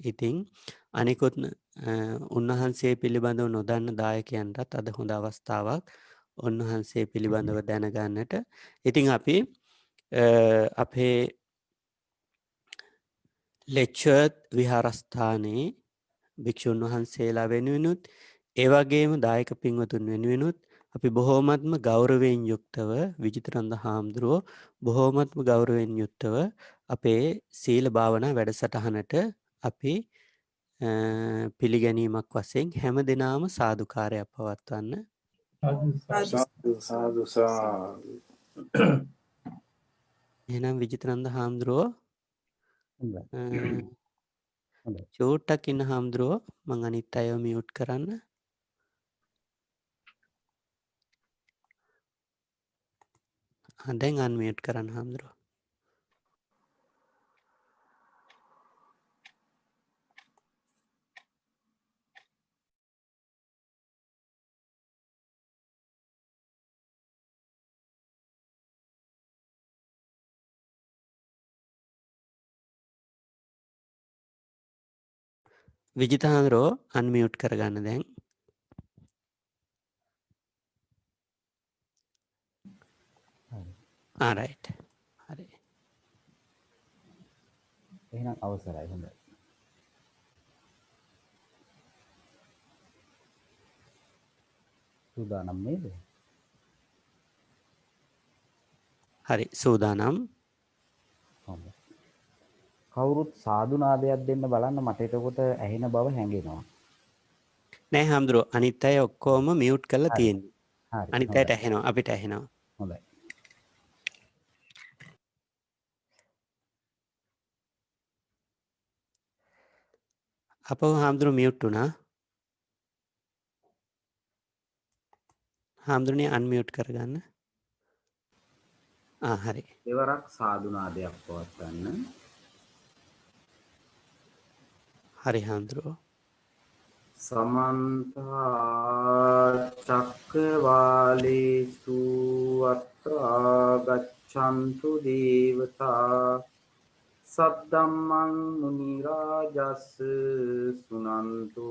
ඉතින් අනිකුත් උන්වහන්සේ පිළිබඳව නොදන්න දායකයන්ටත් අද හොඳ අවස්ථාවක් උන්වහන්සේ පිළිබඳව දැනගන්නට. ඉතින් අපි අපේ ලෙක්චර්ඩ් විහාරස්ථානයේ භික්ෂූන් වහන්සේලා වෙනුවෙනුත් ඒවගේම දායක පින්වතුන් වෙනුවෙනුත් අපි බොහෝමත්ම ගෞරවයෙන් යුක්තව විජිතරන්ද හාමුදුරුවෝ බොහෝමත්ම ගෞරවයෙන් යුක්තව අපේ සීල භාවනා වැඩසටහනට අපි පිළිගැනීමක් වශයෙන් හැම දෙනාම සාධකාරයක් පවත්වන්න. එහෙනම් විජිතරන්ද හාමුදුරුවෝ චූට්ටක් ඉන්න හාමුදුරුවෝ මං අනිත් අයව මියුට් කරන්න. දැන් අන්මියුට් කරන්න හාමුදුරුවෝ. විජිත හාමුදුරුවෝ අන්මියුට් කරගන්න දැන්. ආරයිට්. හරි. එහෙනම් අවසරයි හොඳයි. සූදානම් නේද? හරි සූදානම්. හොඳයි. කවුරුත් සාදු නාදයක් දෙන්න බලන්න මට එතකොට ඇහෙන බව හැඟෙනවා. නෑ හාමුදුරුවෝ අනිත් අය ඔක්කොම මියුට් කරලා හරි. තියෙන්නේ. හරි. අනිත් අයට ඇහෙනවා අපිට ඇහෙනවා. හොඳයි. අපව හාමුදුරුවෝ මියුට් වුණා. හාමුදුරනේ අන්මියුට් කරගන්න. හරි. දෙවරක් සාදු නාදයක් පවත්වන්න. හරි හාමුදුරුවෝ. සමන්ත චක්කවාලේසු අත්‍රා ගච්ඡන්තු දේවතා සද්දම්මං මුනි රාජස් සුනන්තු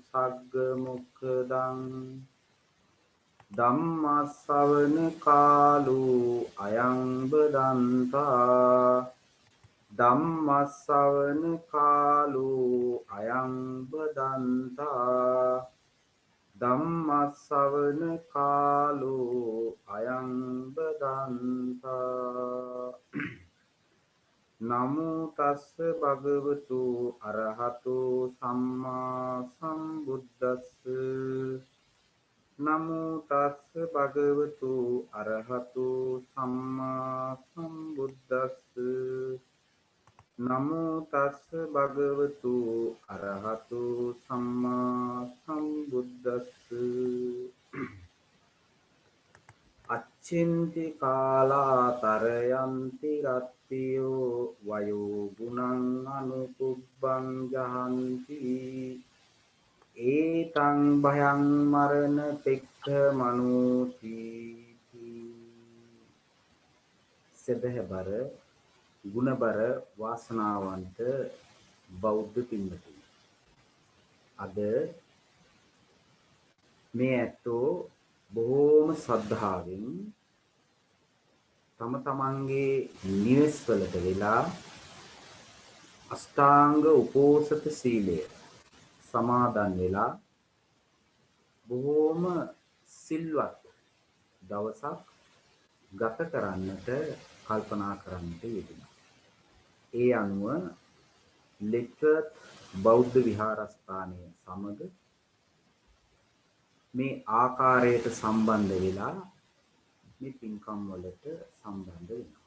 සග්ග මොක්ඛදං ධම්ම ශ්‍රවණ කාලෝ අයං බදන්තා ධම්ම ශ්‍රවණ කාලෝ අයං බදන්තා ධම්ම ශ්‍රවණ කාලෝ අයං බදන්තා නමෝ තස්ස භගවතු අරහතු සම්මා සම්බුද්දස්ස නමෝ තස්ස භගවතු අරහතු සම්මා සම්බුද්දස්ස නමෝ තස්ස භගවතු අරහතු සම්මා සම්බුද්දස්ස අච්චින්ති කාලා තරයන්ති රත්තියෝ වයෝ ගුණං අනුකුබ්බං ජහන්ති ඒතං භයං මරණ පෙක්ඛ මනෝති සදහබර ගුණබර වාසනාවන්ත බෞද්ධ පින්වතුනි අද මේ ඇත්තෝ බොහෝම ශ්‍රද්ධාවෙන් තම තමන්ගේ නිවෙස් වලට වෙලා අෂ්ටාංග උපෝසත සීලය සමාදන් වෙලා බොහෝම සිල්වත් දවසක් ගත කරන්නට කල්පනා කරන්නට යෙදුණා. ඒ අනුව ලෙක්චර්ඩ් බෞද්ධ විහාරස්ථානය සමග මේ ආකාරයට සම්බන්ධ වෙලා මේ පින්කම් වලට සම්බන්ධ වෙනවා.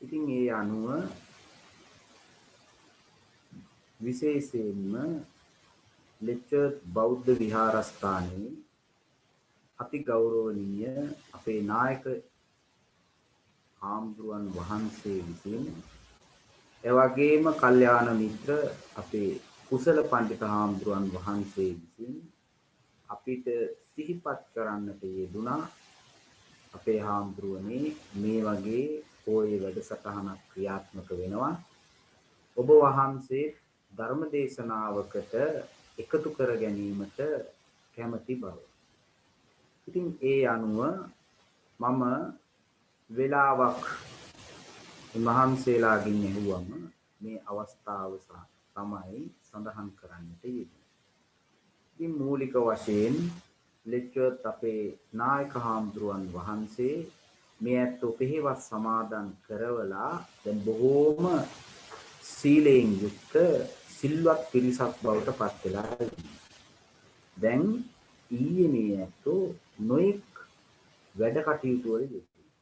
ඉතින් ඒ අනුව විශේෂයෙන්ම ලෙක්චර්ඩ් බෞද්ධ විහාරස්ථානයේ අති ගෞරවනීය අපේ නායක හාමුදුරුවන් වහන්සේ විසින් එවැගේම කල්යාණ මිත්‍ර අපේ කුසල පඬිත හාමුදුරුවන් වහන්සේ විසින් අපිට සිහිපත් කරන්නට යෙදුණා අපේ හාමුදුරුවනේ මේ වගේ පොයේ වැඩසටහනක් ක්‍රියාත්මක වෙනවා ඔබ වහන්සේ ධර්ම දේශනාවකට එකතු කර ගැනීමට කැමැති බව. ඉතින් ඒ අනුව මම වේලාවක් උන්වහන්සේලාගෙන් ඇහුවම මේ අවස්ථාව තමයි සඳහන් කරන්නට යෙදුනේ. ඉතින් මූලික වශයෙන් ලෙක්චර් අපේ නායක හාමුදුරුවන් වහන්සේ මේ ඇත්තෝ පෙහෙවස් සමාදන් කරවලා දැන් බොහෝම සීලයෙන් යුක්ත සිල්වත් පිරිසක් බවට පත් වෙලා ඉන්නවා. දැන් ඊයේ මේ ඇත්තෝ නොඑක් වැඩ කටයුතු වල යෙදුණා.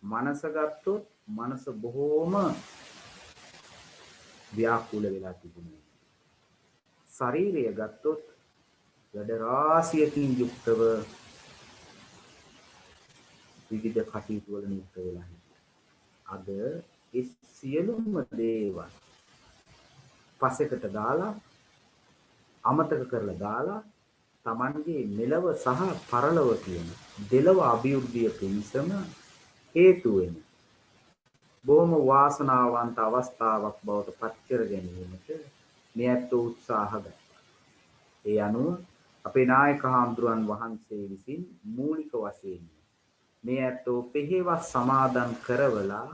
මනස ගත්තොත් මනස බොහෝම ව්‍යාකූල වෙලා තිබුණා. ශරීරය ගත්තොත් වැඩ රාශියකින් යුක්තව විවිධ කටයුතු වල නිරත වෙලා හිටියා. අද ඒ සියලුම දේවල් පසෙකට දාලා අමතක කරලා දාලා Tamanගේ මෙලව සහ පරලොව කියන දෙලව අභිවෘද්ධිය පිණිසම හේතු වෙන බොහොම වාසනාවන්ත අවස්ථාවක් බවට පත් කර ගැනීමට මෙයත් උත්සාහ ගත්තා. ඒ අනුව අපේ නායක හාමුදුරන් වහන්සේ විසින් මූලික වශයෙන් මෙයත් පෙහෙවස් සමාදන් කරවලා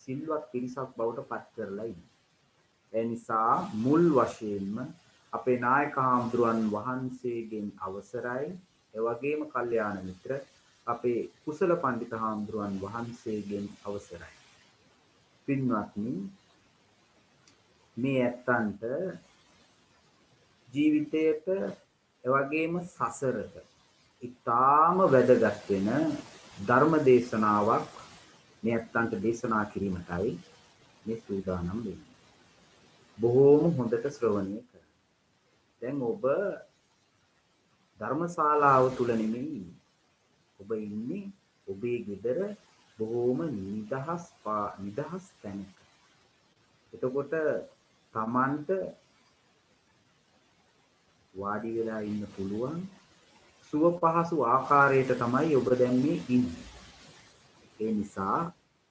සිල්වත් පිරිසක් බවට පත් කරලා ඉන්නවා. ඒ නිසා මුල් වශයෙන්ම අපේ නායක හාමුදුරන් වහන්සේගෙන් අවසරයි, ඒ වගේම කල්යාණ මිත්‍ර අපේ කුසල පඬිත හාමුදුරන් වහන්සේගෙන් අවසරයි. පින්වත්නි, මේ ඇත්තන්ට ජීවිතයට ඒ වගේම සසරට ඊටාම වැදගත් වෙන ධර්ම දේශනාවක් මේ ඇත්තන්ට දේශනා කිරීමටයි මේ සූදානම් වෙන්නේ. බොහෝම හොඳට ශ්‍රවණය කරන්න. දැන් ඔබ ධර්මශාලාව තුල නෙමෙයි ඉන්නේ. ඔබ ඉන්නේ ඔබේ ගෙදර බොහෝම නිදහස් තැනක. එතකොට Tamanට වාඩි වෙලා ඉන්න පුළුවන් සුව පහසු ආකාරයට තමයි ඔබ දැන් මේ ඉන්නේ. ඒ නිසා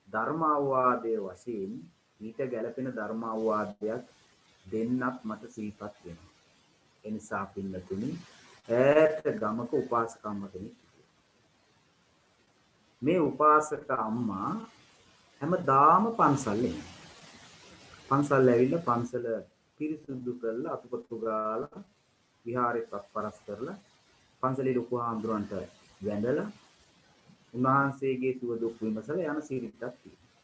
ධර්ම අවවාදයේ වශයෙන් ඊට ගැළපෙන ධර්ම අවවාදයක් දෙන්නත් මට සිහිපත් වෙනවා. ඒ නිසා පින්නතුනි ඈත ගමක උපාසකම්ම කෙනෙක්. මේ උපාසක අම්මා හැමදාම පන්සල් එනවා. පන්සල් ඇවිල්ලා පන්සල පිරිසුදු කරලා අතුපතු ගාලා විහාරේ පරස් කරලා පන්සලේ ලොකු හාමුදුරන්ට වැඳලා උන්වහන්සේගේ සුව දුක් විමසලා යන සිරිතක් තියෙනවා.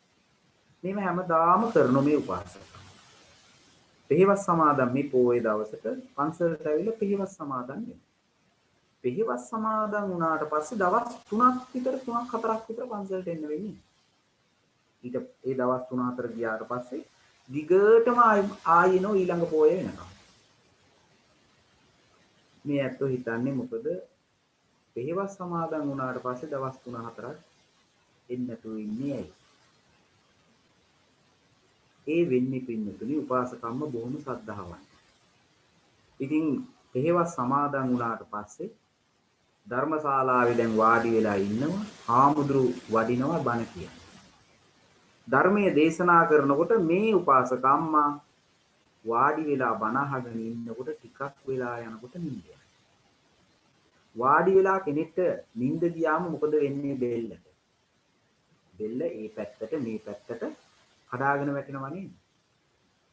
මේව හැමදාම කරන මේ උපාසක. පෙහෙවස් සමාදන් මේ පොයේ දවසට පන්සලට ඇවිල්ලා පෙහෙවස් සමාදන් වෙනවා. පෙහෙවස් සමාදන් වුණාට පස්සේ දවස් 3ක් විතර 3-4ක් විතර පන්සලට එන්න වෙන්නේ. ඊට ඒ දවස් 3-4 ගියාට පස්සේ දිගටම ආයෙනෝ ඊළඟ පොයේ වෙනවා. මේ ඇත්තෝ හිතන්නේ මොකද පෙහෙවස් සමාදන් වුණාට පස්සේ දවස් 3-4ක් එන්නතු ඉන්නේ ඇයි? ඒ වෙන්නේ පින්නතුනි උපාසකම්ම බොහොම ශ්‍රද්ධාවන්ත. ඉතින් පෙහෙවස් සමාදන් වුණාට පස්සේ ධර්මශාලාවේ දැන් වාඩි වෙලා ඉන්නවා, හාමුදුරු වඩිනවා බණ කියන. ධර්මයේ දේශනා කරනකොට මේ උපාසකම්මා වාඩි වෙලා බණ අහගෙන ඉන්නකොට ටිකක් වෙලා යනකොට නිින්ද යනවා. වාඩි වෙලා කෙනෙක්ට නිින්ද ගියාම මොකද වෙන්නේ බෙල්ලට? බෙල්ල ඒ පැත්තට මේ පැත්තට කඩාගෙන වැටෙනවා නේද?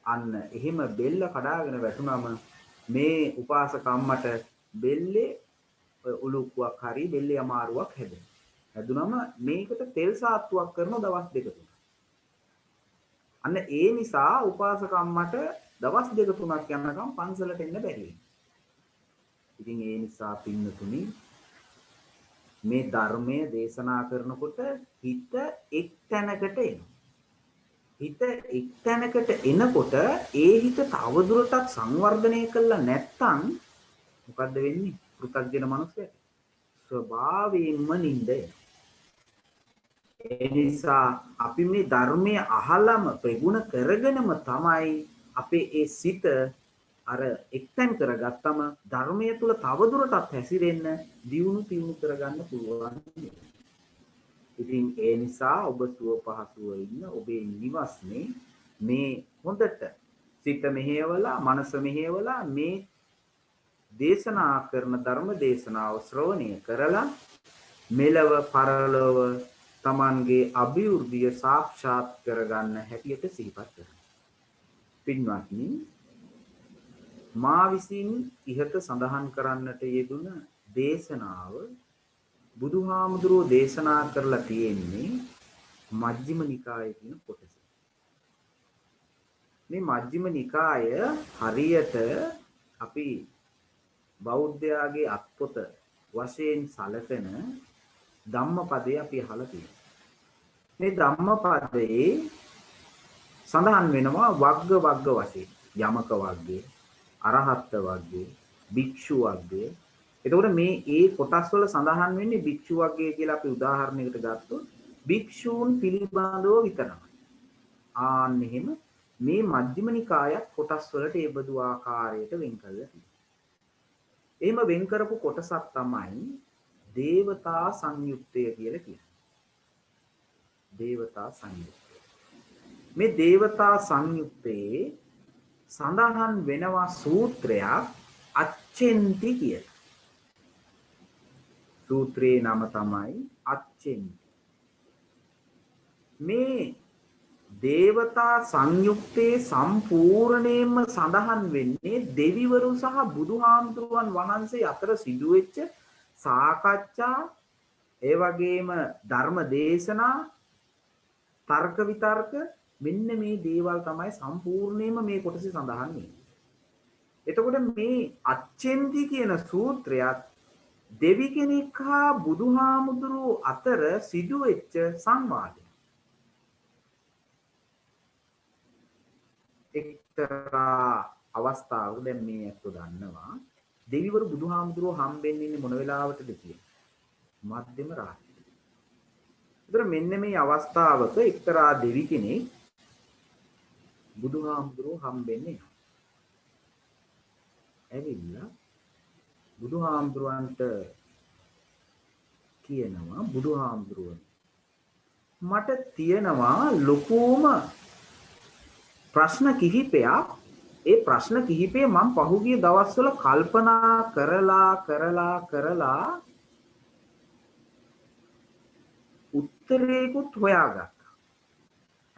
අන්න එහෙම බෙල්ල කඩාගෙන වැටුනම මේ උපාසකම්මට බෙල්ලේ උලුක්කුවක් හරි බෙල්ලේ අමාරුවක් හැදෙනවා. හැදුනම මේකට තෙල් සාත්තුවක් කරන දවස් දෙක තුනක්. අන්න ඒ නිසා උපාසකම්මට දවස් දෙක තුනක් යනකම් පන්සලට එන්න බැරි වෙනවා. ඉතින් ඒ නිසා පින්නතුනි මේ ධර්මය දේශනා කරනකොට හිත එක් තැනකට එනවා. හිත එක් තැනකට එනකොට ඒ හිත තවදුරටත් සංවර්ධනය කළා නැත්නම් මොකද්ද වෙන්නේ? පෘථග්ජන මනුස්සයෙක් ස්වභාවයෙන්ම නිඳ. ඒ නිසා අපි මේ ධර්මයේ අහලම ප්‍රගුණ කරගෙනම තමයි අපේ ඒ සිත අර එක්තෙන් කරගත්තම ධර්මයේ තුල තවදුරටත් හැසිරෙන්න දියුණු පියුණු කරගන්න පුළුවන්. ඉතින් ඒ නිසා ඔබ සුව පහසුව ඉන්න ඔබේ නිවස්නේ මේ හොඳට සිත මෙහෙवला මනස මෙහෙवला මේ දේශනා කරන ධර්ම දේශනාව ශ්‍රවණය කරලා මෙලව පරලොව Tamanගේ අභිවෘද්ධිය සාක්ෂාත් කරගන්න හැටියට සිහිපත් කරනවා. පින්වත්නි, මා විසින් ඉහත සඳහන් කරන්නට යෙදුන දේශනාව බුදුහාමුදුරුවෝ දේශනා කරලා තියෙන්නේ මජ්ක්‍ධිම නිකායේ කියන කොටස. මේ මජ්ක්‍ධිම නිකාය හරියට අපි බෞද්ධයාගේ අත්පොත වශයෙන් සැලකෙන ධම්මපදයේ අපි අහලා තියෙනවා. මේ ධම්මපදයේ සඳහන් වෙනවා වග්ග වග්ග වශයෙන් යමක වග්ගය, අරහත් වග්ගය, භික්ෂු වග්ගය. එතකොට මේ ඒ කොටස් වල සඳහන් වෙන්නේ භික්ෂු වග්ගය කියලා අපි උදාහරණයකට ගත්තොත් භික්ෂූන් පිළිබඳව විතරයි. ආන්න එහෙම මේ මජ්ක්‍ධිම නිකායත් කොටස් වලට ඒ බඳු ආකාරයට වෙන් කරලා තියෙනවා. එහෙම වෙන් කරපු කොටසක් තමයි දේවතා සංයුත්තය කියලා කියන්නේ. දේවතා සංයුත්තය. මේ දේවතා සංයුත්තේ සඳහන් වෙනවා සූත්‍රයක් අච්චෙන්ති කියලා. සූත්‍රයේ නම තමයි අච්චෙන්ති. මේ දේවතා සංයුත්තේ සම්පූර්ණයෙන්ම සඳහන් වෙන්නේ දෙවිවරු සහ බුදුහාමුදුරුවන් වහන්සේ අතර සිදුවෙච්ච සාකච්ඡා, ඒ වගේම ධර්ම දේශනා, තර්ක විතර්ක, මෙන්න මේ දේවල් තමයි සම්පූර්ණයෙන්ම මේ කොටසේ සඳහන් වෙන්නේ. එතකොට මේ අච්චෙන්ති කියන සූත්‍රයත් දෙවි කෙනෙක් හා බුදුහාමුදුරුවෝ අතර සිදුවෙච්ච සංවාදය. එක්තරා අවස්ථාවක දැන් මේ අත්ව දන්නවා දෙවිවරු බුදුහාමුදුරුවෝ හම්බෙන්නේ ඉන්නේ මොන වෙලාවටද කියලා. මධ්‍යම රාත්‍රියේ. ඒතර මෙන්න මේ අවස්ථාවක එක්තරා දෙවි කෙනෙක් බුදුහාමුදුරුවෝ හම්බෙන්නේ. ඇවිල්ලා බුදුහාමුදුරුවන්ට කියනවා බුදුහාමුදුරුවනේ මට තියෙනවා ලොකුම ප්‍රශ්න කිහිපයක්. ඒ ප්‍රශ්න කිහිපේ මම පහුගිය දවස්වල කල්පනා කරලා උත්තරේකුත් හොයාගත්තා.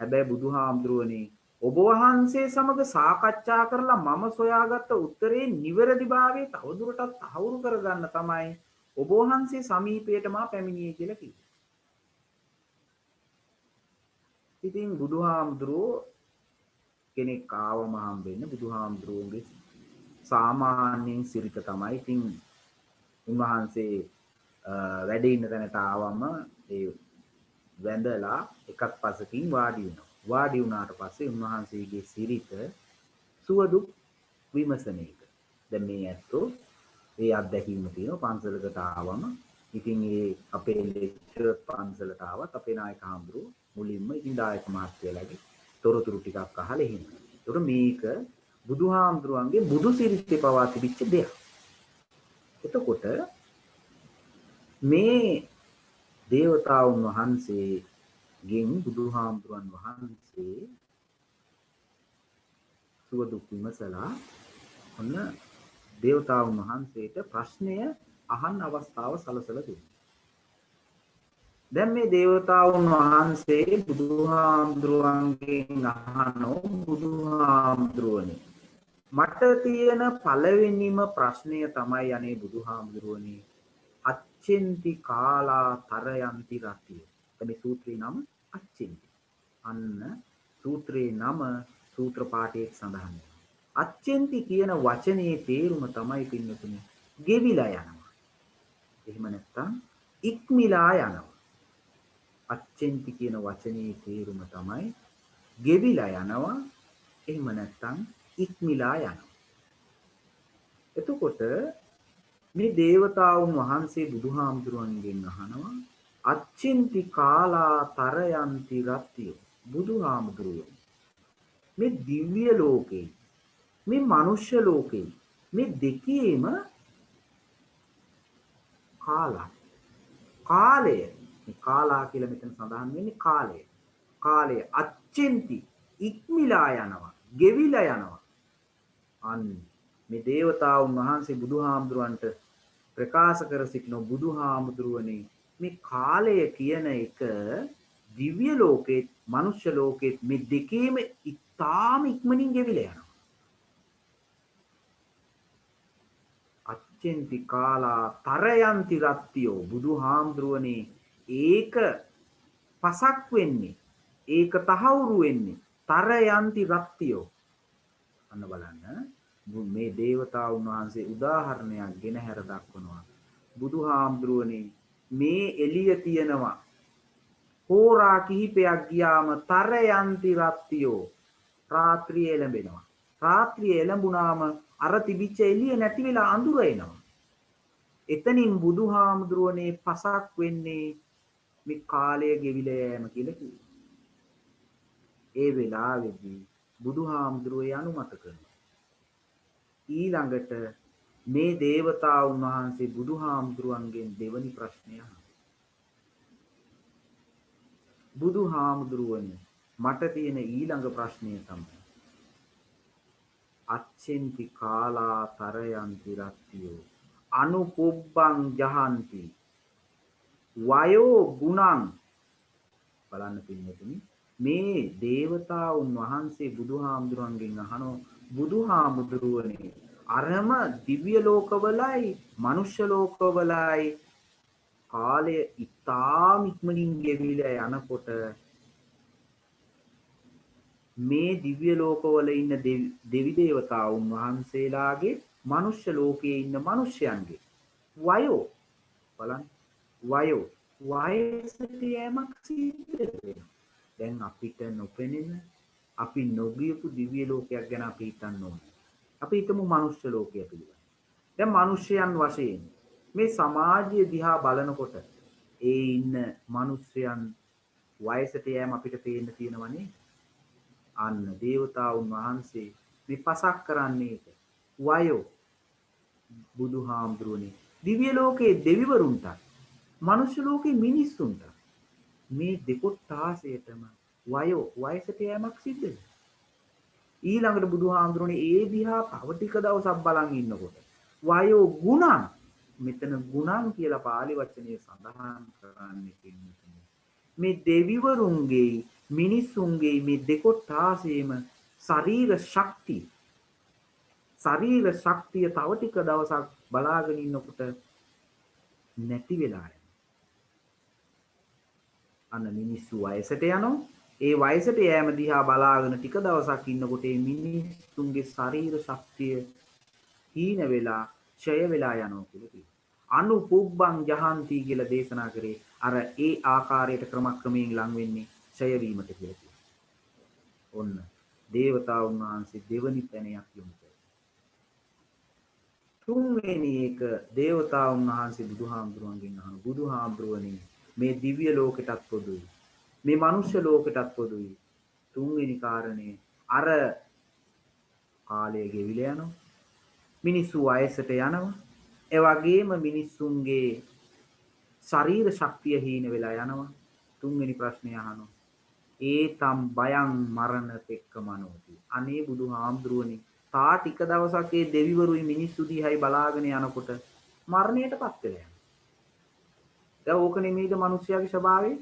හැබැයි බුදුහාමුදුරුවනේ ඔබ වහන්සේ සමග සාකච්ඡා කරලා මම සොයාගත්ත උත්තරේ නිවැරදිභාවය තවදුරටත් තහවුරු කරගන්න තමයි ඔබ වහන්සේ සමීපයට මා පැමිණියේ කියලා කිව්වා. ඉතින් බුදුහාමුදුරුවෝ කෙනෙක් ආවම හම්බෙන්න බුදුහාමුදුරුවෝගේ සාමාන්‍යයෙන් සිරිත තමයි. ඉතින් උන්වහන්සේ වැඩ ඉන්න තැනට ආවම ඒ වැඳලා එකක් පසකින් වාඩි වෙනවා. වාඩි වුණාට පස්සේ උන්වහන්සේගේ සිරිත සුවදුක් විමසන එක. දැන් මේ ඇත්තෝ ඒ අත්දැකීම තියෙනවා. පන්සලකට ආවම ඉතින් ඒ අපේ ලෙක්චර් පන්සලට ආවත් අපේ නායක හාමුදුරුවෝ මුලින්ම ඉතින් දායක මාත්‍යලාගේ තොරතුරු ටිකක් අහලා එහෙම. ඒතකොට මේක බුදුහාමුදුරුවන්ගේ බුදු සිරිතේ පවා තිබිච්ච දෙයක්. එතකොට මේ දේවතාවුන් වහන්සේගෙන් බුදුහාමුදුරුවන් වහන්සේ සුවදුක් විමසලා ඔන්න දේවතාවුන් වහන්සේට ප්‍රශ්නය අහන්න අවස්ථාව සලසලා දුන්නා. දැන් මේ දේවතාවුන් වහන්සේ බුදුහාමුදුරුවන්ගෙන් අහනෝ බුදුහාමුදුරුවනේ මට තියෙන පළවෙනිම ප්‍රශ්නය තමයි අනේ බුදුහාමුදුරුවනේ අච්චෙන්ති කාලා තරයන්ති රතිය. මේ සූත්‍රේ නම අච්චෙන්ති. අන්න සූත්‍රේ නම සූත්‍ර පාඨයේ සඳහන් වෙනවා. අච්චෙන්ති කියන වචනේ තේරුම තමයි පින්නතුනේ ගෙවිලා යනවා. එහෙම නැත්නම් ඉක්මිලා යනවා. අච්චෙන්ති කියන වචනේ තේරුම තමයි ගෙවිලා යනවා. එහෙම නැත්නම් ඉක්මිලා යනවා. එතකොට මේ දේවතාවුන් වහන්සේ බුදුහාමුදුරුවන්ගෙන් අහනවා අච්චෙන්ති කාලා තරයන්ති රත්තිය. බුදුහාමුදුරුවෝ මේ දිව්‍ය ලෝකේ මේ මනුෂ්‍ය ලෝකේ මේ දෙකේම කාලය කාලා කියලා මෙතන සඳහන් වෙන්නේ කාලය අච්චෙන්ති ඉක්මිලා යනවා, ගෙවිලා යනවා. අන්න මේ දේවතාවුන් වහන්සේ බුදුහාමුදුරන්ට ප්‍රකාශ කර සිටින බුදුහාමුදුරුවනේ මේ කාලය කියන එක දිව්‍ය ලෝකෙත් මනුෂ්‍ය ලෝකෙත් මේ දෙකේම ඉතාම ඉක්මනින් ගෙවිලා යනවා. අච්චෙන්ති කාලා තරයන්ති රත්තියෝ බුදුහාමුදුරුවනේ ඒක පසක් වෙන්නේ ඒක තහවුරු වෙන්නේ තරයන්ති රත්තියෝ. අන්න බලන්න මේ දේවතාවුන් වහන්සේ උදාහරණයක් ගෙන හැර දක්වනවා. බුදුහාමුදුරුවනේ මේ එළිය තියෙනවා හෝරා කිහිපයක් ගියාම තරයන්ති රත්තියෝ රාත්‍රියේ එළඹෙනවා. රාත්‍රියේ එළඹුණාම අර තිබිච්ච එළිය නැති වෙලා අඳුර එනවා. එතනින් බුදුහාමුදුරුවනේ පසක් වෙන්නේ මේ කාලය ගෙවිලා යෑම කියලා කිව්වා. ඒ වෙලාවේදී බුදුහාමුදුරුවෝ අනුමත කරනවා. ඊළඟට මේ දේවතාවුන් වහන්සේ බුදුහාමුදුරුවන්ගෙන් දෙවනි ප්‍රශ්නය අහනවා. බුදුහාමුදුරුවනේ මට තියෙන ඊළඟ ප්‍රශ්නය තමයි අච්චෙන්ති කාලා තරයන්ති රත්තියෝ අනුපුබ්බං ජහන්ති වයෝ ගුණං. බලන්න පින්නතුනි මේ දේවතාවුන් වහන්සේ බුදුහාමුදුරන්ගෙන් අහනවා බුදුහාමුදුරුවනේ අරම දිව්‍ය ලෝකවලයි මනුෂ්‍ය ලෝකවලයි කාලය ඉතාම ඉක්මනින් ගෙවිලා යනකොට මේ දිව්‍ය ලෝකවල ඉන්න දෙවි දේවතාවුන් වහන්සේලාගේ මනුෂ්‍ය ලෝකයේ ඉන්න මිනිසයන්ගේ වයෝ බලන්න වයෝ වයසට යෑමක් සිද්ධ වෙනවා. දැන් අපිට නොපෙනෙන අපි නොගියපු දිව්‍ය ලෝකයක් ගැන අපි හිතන්න ඕනේ. අපි හිතමු මනුෂ්‍ය ලෝකය පිළිබඳ. දැන් මිනිසයන් වශයෙන් මේ සමාජය දිහා බලනකොට ඒ ඉන්න මිනිසයන් වයසට යෑම අපිට පේන්න තියෙනවනේ. අන්න දේවතාවුන් වහන්සේ මේ පසක් කරන්නේ වයෝ බුදුහාමුදුරනේ දිව්‍ය ලෝකයේ දෙවිවරුන්ට මනුෂ්‍ය ලෝකයේ මිනිස්සුන්ට මේ දෙකොට්ටාසයටම වයෝ වයසට යෑමක් සිද්ධ වෙනවා. ඊළඟට බුදුහාමුදුරනේ ඒ දිහා තව ටික දවසක් බලන් ඉන්නකොට වයෝ ගුණං මෙතන ගුණං කියලා පාලි වචනේ සඳහන් කරන්නේ මේ දෙවිවරුන්ගේ මිනිසුන්ගේ මේ දෙකොට්ටාසෙම ශරීර ශක්තිය තව ටික දවසක් බලාගෙන ඉන්නකොට නැති වෙලා යනවා. අන්න මිනිස්සු වයසට යනවා. ඒ වයසට යෑම දිහා බලාගෙන ටික දවසක් ඉන්නකොට මේ මිනිස්සුන්ගේ ශරීර ශක්තිය හීන වෙලා ඡය වෙලා යනවා කියලා කියනවා. අනුපුබ්බං ජහන්ති කියලා දේශනා කරේ අර ඒ ආකාරයට ක්‍රමක්‍රමයෙන් ලං වෙන්නේ ඡය වීමට කියලා කියනවා. ඔන්න දේවතාවුන් වහන්සේ දෙවනි තැනයක් යොමු කළා. තුන්වෙනි එක දේවතාවුන් වහන්සේ බුදුහාමුදුරුවන්ගෙන් අහන බුදුහාමුදුරුවනේ මේ දිව්‍ය ලෝකෙටත් පොදුයි. මේ මනුෂ්‍ය ලෝකෙටත් පොදුයි. තුන්වෙනි කාරණේ අර කාලය ගෙවිලා යනවා. මිනිස්සු වයසට යනවා. ඒ වගේම මිනිස්සුන්ගේ ශරීර ශක්තිය හීන වෙලා යනවා. තුන්වෙනි ප්‍රශ්නය අහනවා. ඒතම් බයං මරණ පෙක්කමනෝති. අනේ බුදුහාමුදුරුවනේ තා ටික දවසක් ඒ දෙවිවරුයි මිනිස්සු දිහායි බලාගෙන යනකොට මරණයටපත් වෙලා යනවා. දැන් ඕක නෙමෙයිද මිනිස්යාගේ ස්වභාවය?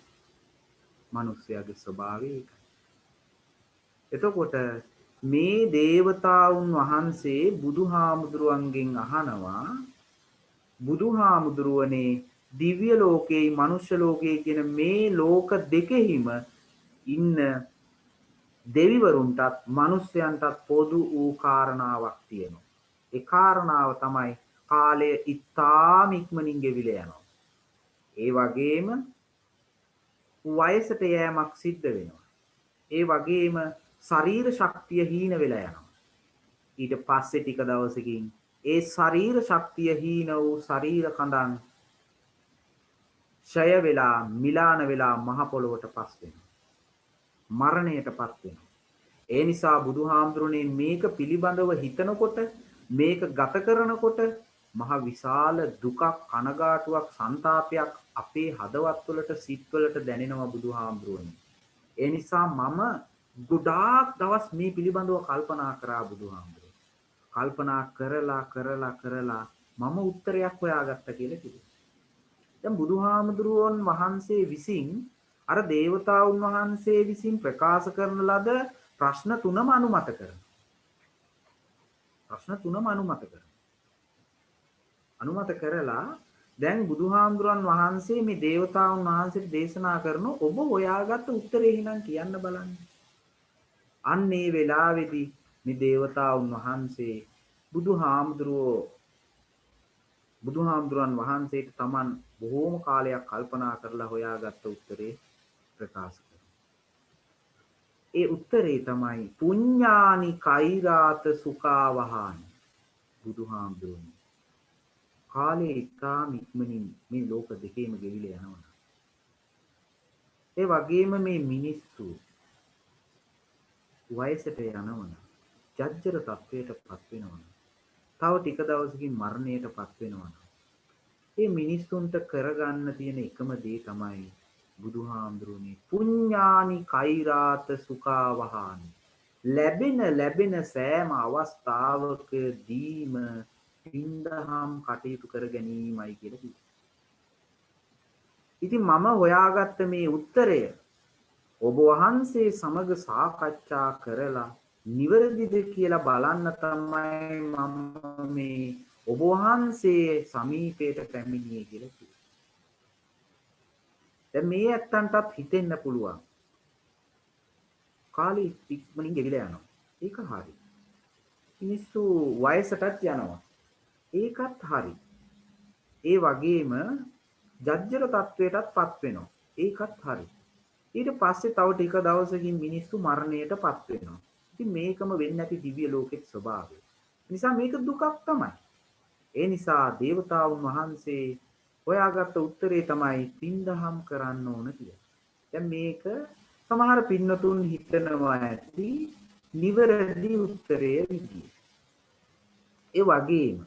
මිනිස්යාගේ ස්වභාවය ඒකයි. එතකොට මේ දේවතාවුන් වහන්සේ බුදුහාමුදුරුවන්ගෙන් අහනවා බුදුහාමුදුරුවනේ දිව්‍ය ලෝකේයි මනුෂ්‍ය ලෝකේයි කියන මේ ලෝක දෙකෙහිම ඉන්න දෙවිවරුන්ටත් මනුෂ්‍යයන්ටත් පොදු වූ කාරණාවක් තියෙනවා. ඒ කාරණාව තමයි කාලය ඉතාම ඉක්මනින් ගෙවිලා යනවා. ඒ වගේම වයසට යෑමක් සිද්ධ වෙනවා. ඒ වගේම ශරීර ශක්තිය හීන වෙලා යනවා. ඊට පස්සේ ටික දවසකින් ඒ ශරීර ශක්තිය හීන වූ ශරීර කඳන් ඡය වෙලා මිලාන වෙලා මහ පොළොවට පස් වෙනවා. මරණයටපත් වෙනවා. ඒ නිසා බුදුහාමුදුරනේ මේක පිළිබඳව හිතනකොට මේක ගත කරනකොට මහ විශාල දුකක් කනගාටුවක් සංతాපයක් අපේ හදවත්වලට සිත්වලට දැනෙනවා බුදුහාමුදුරනේ. ඒ නිසා මම ගොඩාක් දවස් මේ පිළිබඳව කල්පනා කරා බුදුහාමුදුරනේ. කල්පනා කරලා මම උත්තරයක් හොයාගත්තා කියලා කිව්වා. දැන් බුදුහාමුදුරුවන් වහන්සේ විසින් අර දේවතාවුන් වහන්සේ විසින් ප්‍රකාශ කරන ලද ප්‍රශ්න තුනම අනුමත කරනවා. ප්‍රශ්න තුනම අනුමත කරනවා. අනුමත කරලා දැන් බුදුහාමුදුරන් වහන්සේ මේ දේවතාවුන් වහන්සේට දේශනා කරන ඔබ හොයාගත්ත උත්තරේ එහෙනම් කියන්න බලන්න. අන්න ඒ වෙලාවේදී මේ දේවතාවුන් වහන්සේ බුදුහාමුදුරන් වහන්සේට Taman බොහෝම කාලයක් කල්පනා කරලා හොයාගත්ත උත්තරේ ප්‍රකාශ කරනවා. ඒ උත්තරේ තමයි පුඤ්ඤානි කෛරාත සුඛාවහානි. බුදුහාමුදුරනේ කාලේ ඉතාම ඉක්මනින් මේ ලෝක දෙකේම ගෙවිලා යනවා. ඒ වගේම මේ මිනිස්සු වයසට යනවන ජජ්ජර තත්වයටපත් වෙනවන. තව ටික දවසකින් මරණයටපත් වෙනවන. මේ මිනිස්සුන්ට කරගන්න තියෙන එකම දේ තමයි බුදුහාමුදුරනේ පුඤ්ඤානි කෛරාත සුඛාවහානි. ලැබෙන සෑම අවස්ථාවකදීම පින්දහම් කටයුතු කර ගැනීමයි කියලා කිව්වා. ඉතින් මම හොයාගත්ත මේ උත්තරය ඔබ වහන්සේ සමග සාකච්ඡා කරලා නිවැරදිද කියලා බලන්න තමයි මම මේ ඔබ වහන්සේ සමීපයට පැමිණියේ කියලා කිව්වා. දැන් මේ ඇත්තන්ටත් හිතෙන්න පුළුවන්. කාලේ ඉක්මනින් ගෙවිලා යනවා. ඒක හරි. මිනිස්සු වයසටත් යනවා. ඒකත් හරි. ඒ වගේම ජජ්ජර තත්වයටත්පත් වෙනවා. ඒකත් හරි. ඊට පස්සේ තව ටික දවසකින් මිනිස්සු මරණයටපත් වෙනවා. ඉතින් මේකම වෙන්නේ නැති දිව්‍ය ලෝකෙත් ස්වභාවය. නිසා මේක දුකක් තමයි. ඒ නිසා දේවතාවුන් වහන්සේ හොයාගත්ත උත්තරේ තමයි පින්දහම් කරන්න ඕන කියලා. දැන් මේක සමහර පින්නතුන් හිතනවා ඇති නිවැරදි උත්තරය විදියට. ඒ වගේම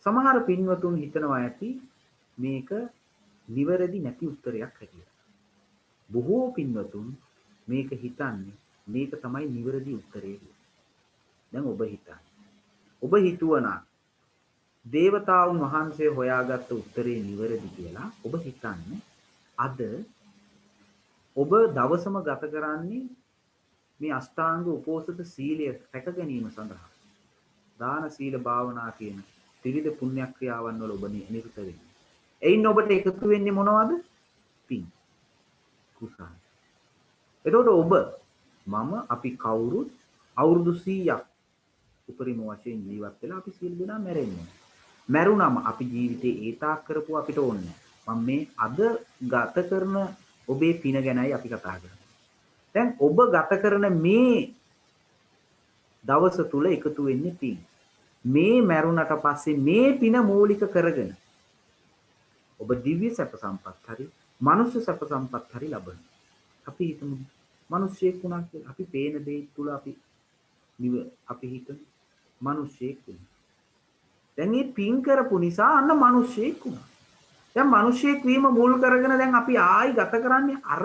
සමහර පින්වතුන් හිතනවා ඇති මේක නිවැරදි නැති උත්තරයක් හැටියට. බොහෝ පින්වතුන් මේක හිතන්නේ මේක තමයි නිවැරදි උත්තරය කියලා. දැන් ඔබ හිතන්න. ඔබ හිතුවනම් දේවතාවුන් වහන්සේ හොයාගත්ත උත්තරේ නිවැරදි කියලා ඔබ හිතන්නේ අද ඔබ දවසම ගත කරන්නේ මේ අෂ්ටාංග උපෝසත සීලය රැක ගැනීම සඳහා. දාන සීල භාවනා කියන ත්‍රිවිධ පුණ්‍ය ක්‍රියාවන් වල ඔබ නිරත වෙන්නේ. එයින් ඔබට එකතු වෙන්නේ මොනවද? පින්. කුසල. එතකොට ඔබ මම අපි කවුරුත් අවුරුදු 100ක් උපරිම වශයෙන් ජීවත් වෙලා අපි සියලු දෙනා මැරෙන්නේ. මැරුණම අපි ජීවිතේ ඒ තාක් කරපුව අපිට ඕනේ. මම මේ අද ගත කරන ඔබේ පින ගැනයි අපි කතා කරන්නේ. දැන් ඔබ ගත කරන මේ දවස තුල එකතු වෙන්නේ පින්. මේ මැරුණට පස්සේ මේ පින මූලික කරගෙන ඔබ දිව්‍ය සැප සම්පත් හරි මනුෂ්‍ය සැප සම්පත් හරි ලබන. අපි හිතමු මිනිස්සෙක් වුණා කියලා. අපි පේන දේ තුල අපි හිතමු මිනිස්සෙක් වුණා. දැන් මේ පින් කරපු නිසා අන්න මිනිස්සෙක් වුණා. දැන් මිනිස්සෙක් වීම මුල් කරගෙන දැන් අපි ආයි ගත කරන්නේ අර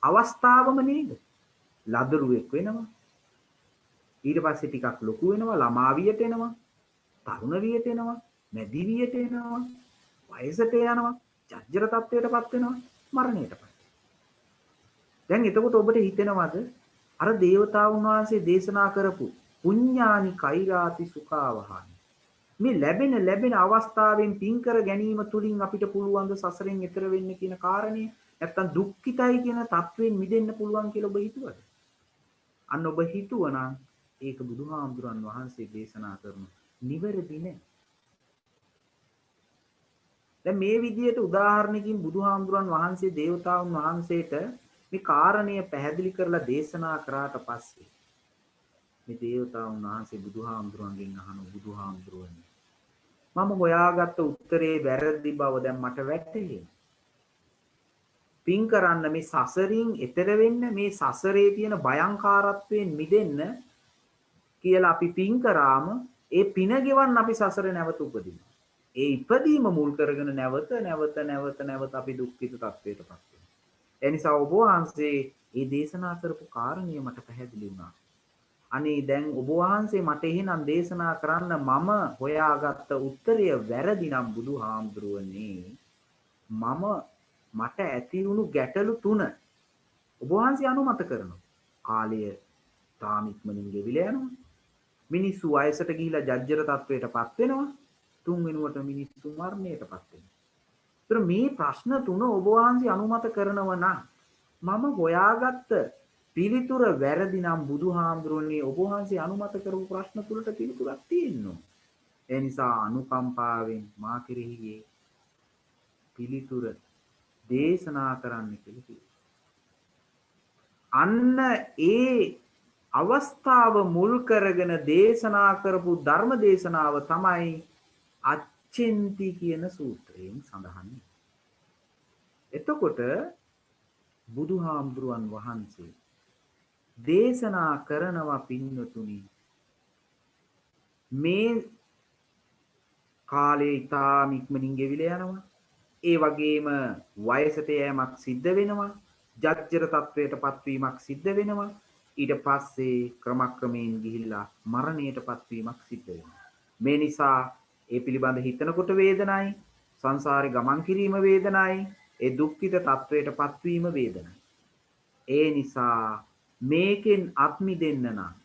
අවස්ථාවම නේද? ලදරුවෙක් වෙනවා. ඊට පස්සේ ටිකක් ලොකු වෙනවා, ළමා වියට එනවා, තරුණ වියට එනවා, මැදි වියට එනවා, වයසට යනවා, ජජ්ජර තත්වයටපත් වෙනවා, මරණයටපත්. දැන් එතකොට ඔබට හිතෙනවද අර දේවතාවුන් වහන්සේ දේශනා කරපු පුඤ්ඤානි කෛරාති සුඛාවහානි මේ ලැබෙන අවස්ථාවෙන් පින් කර ගැනීම තුලින් අපිට පුළුවන් ද සසරෙන් එතර වෙන්න කියන කාරණේ නැත්තම් දුක්ඛිතයි කියන තත්වෙන් මිදෙන්න පුළුවන් කියලා ඔබ හිතුවද? අන්න ඔබ හිතුවනම් ඒක බුදුහාමුදුරන් වහන්සේ දේශනා කරන නිවැරදි නෑ. දැන් මේ විදිහට උදාහරණකින් බුදුහාමුදුරන් වහන්සේ දේවතාවුන් වහන්සේට මේ කාරණය පැහැදිලි කරලා දේශනා කරාට පස්සේ මේ දේවතාවුන් වහන්සේ බුදුහාමුදුරන්ගෙන් අහන බුදුහාමුදුරනේ මම හොයාගත්ත උත්තරේ වැරදි බව දැන් මට වැටහෙනවා. පින් කරන්න මේ සසරින් එතර වෙන්න මේ සසරේ තියෙන භයංකාරත්වයෙන් මිදෙන්න කියලා අපි පින් කරාම ඒ පින ගෙවන්න අපි සසරේ නැවත උපදිනවා. ඒ ඉපදීම මුල් කරගෙන නැවත අපි දුක්ඛිත තත්වයටපත් වෙනවා. ඒ නිසා ඔබ වහන්සේ මේ දේශනා කරපු කාරණිය මට පැහැදිලි වුණා. අනේ දැන් ඔබ වහන්සේ මට එහෙනම් දේශනා කරන්න මම හොයාගත්ත උත්තරය වැරදි නම් බුදුහාමුදුරුවනේ මම මට ඇති වුණු ගැටලු 3 ඔබ වහන්සේ අනුමත කරනවා. කාලය තාම ඉක්මනින් ගෙවිලා යනවා. මිනිස්සු වයසට ගිහිලා ජජ්ජර තත්වයටපත් වෙනවා. තුන් වෙනුවට මිනිස්සු මරණයටපත් වෙනවා. ඒතර මේ ප්‍රශ්න 3 ඔබ වහන්සේ අනුමත කරනවා නම් මම හොයාගත්ත පිළිතුර වැරදි නම් බුදුහාමුදුරනේ ඔබ වහන්සේ අනුමත කරපු ප්‍රශ්න තුලට පිළිතුරක් තියෙනවා. ඒ නිසා අනුකම්පාවෙන් මා කෙරෙහි පිළිතුර දේශනා කරන්න කියලා කිව්වා. අන්න ඒ අවස්ථාව මුල් කරගෙන දේශනා කරපු ධර්ම දේශනාව තමයි අච්චෙන්ති කියන සූත්‍රයෙන් සඳහන්. එතකොට බුදුහාමුදුරුවන් වහන්සේ දේශනා කරනවා පින්නතුනි මේ කාලේ ඉතාම ඉක්මනින් ගෙවිලා යනවා. ඒ වගේම වයසට යෑමක් සිද්ධ වෙනවා. ජජ්ජර තත්වයටපත් වීමක් සිද්ධ වෙනවා. ඊට පස්සේ ක්‍රමක්‍රමයෙන් ගිහිල්ලා මරණයටපත් වීමක් සිද්ධ වෙනවා. මේ නිසා ඒ පිළිබඳ හිතනකොට වේදනයි, සංසාරේ ගමන් කිරීම වේදනයි, ඒ දුක්ඛිත තත්වයටපත් වීම වේදනයි. ඒ නිසා මේකෙන් අත් මිදෙන්න නම්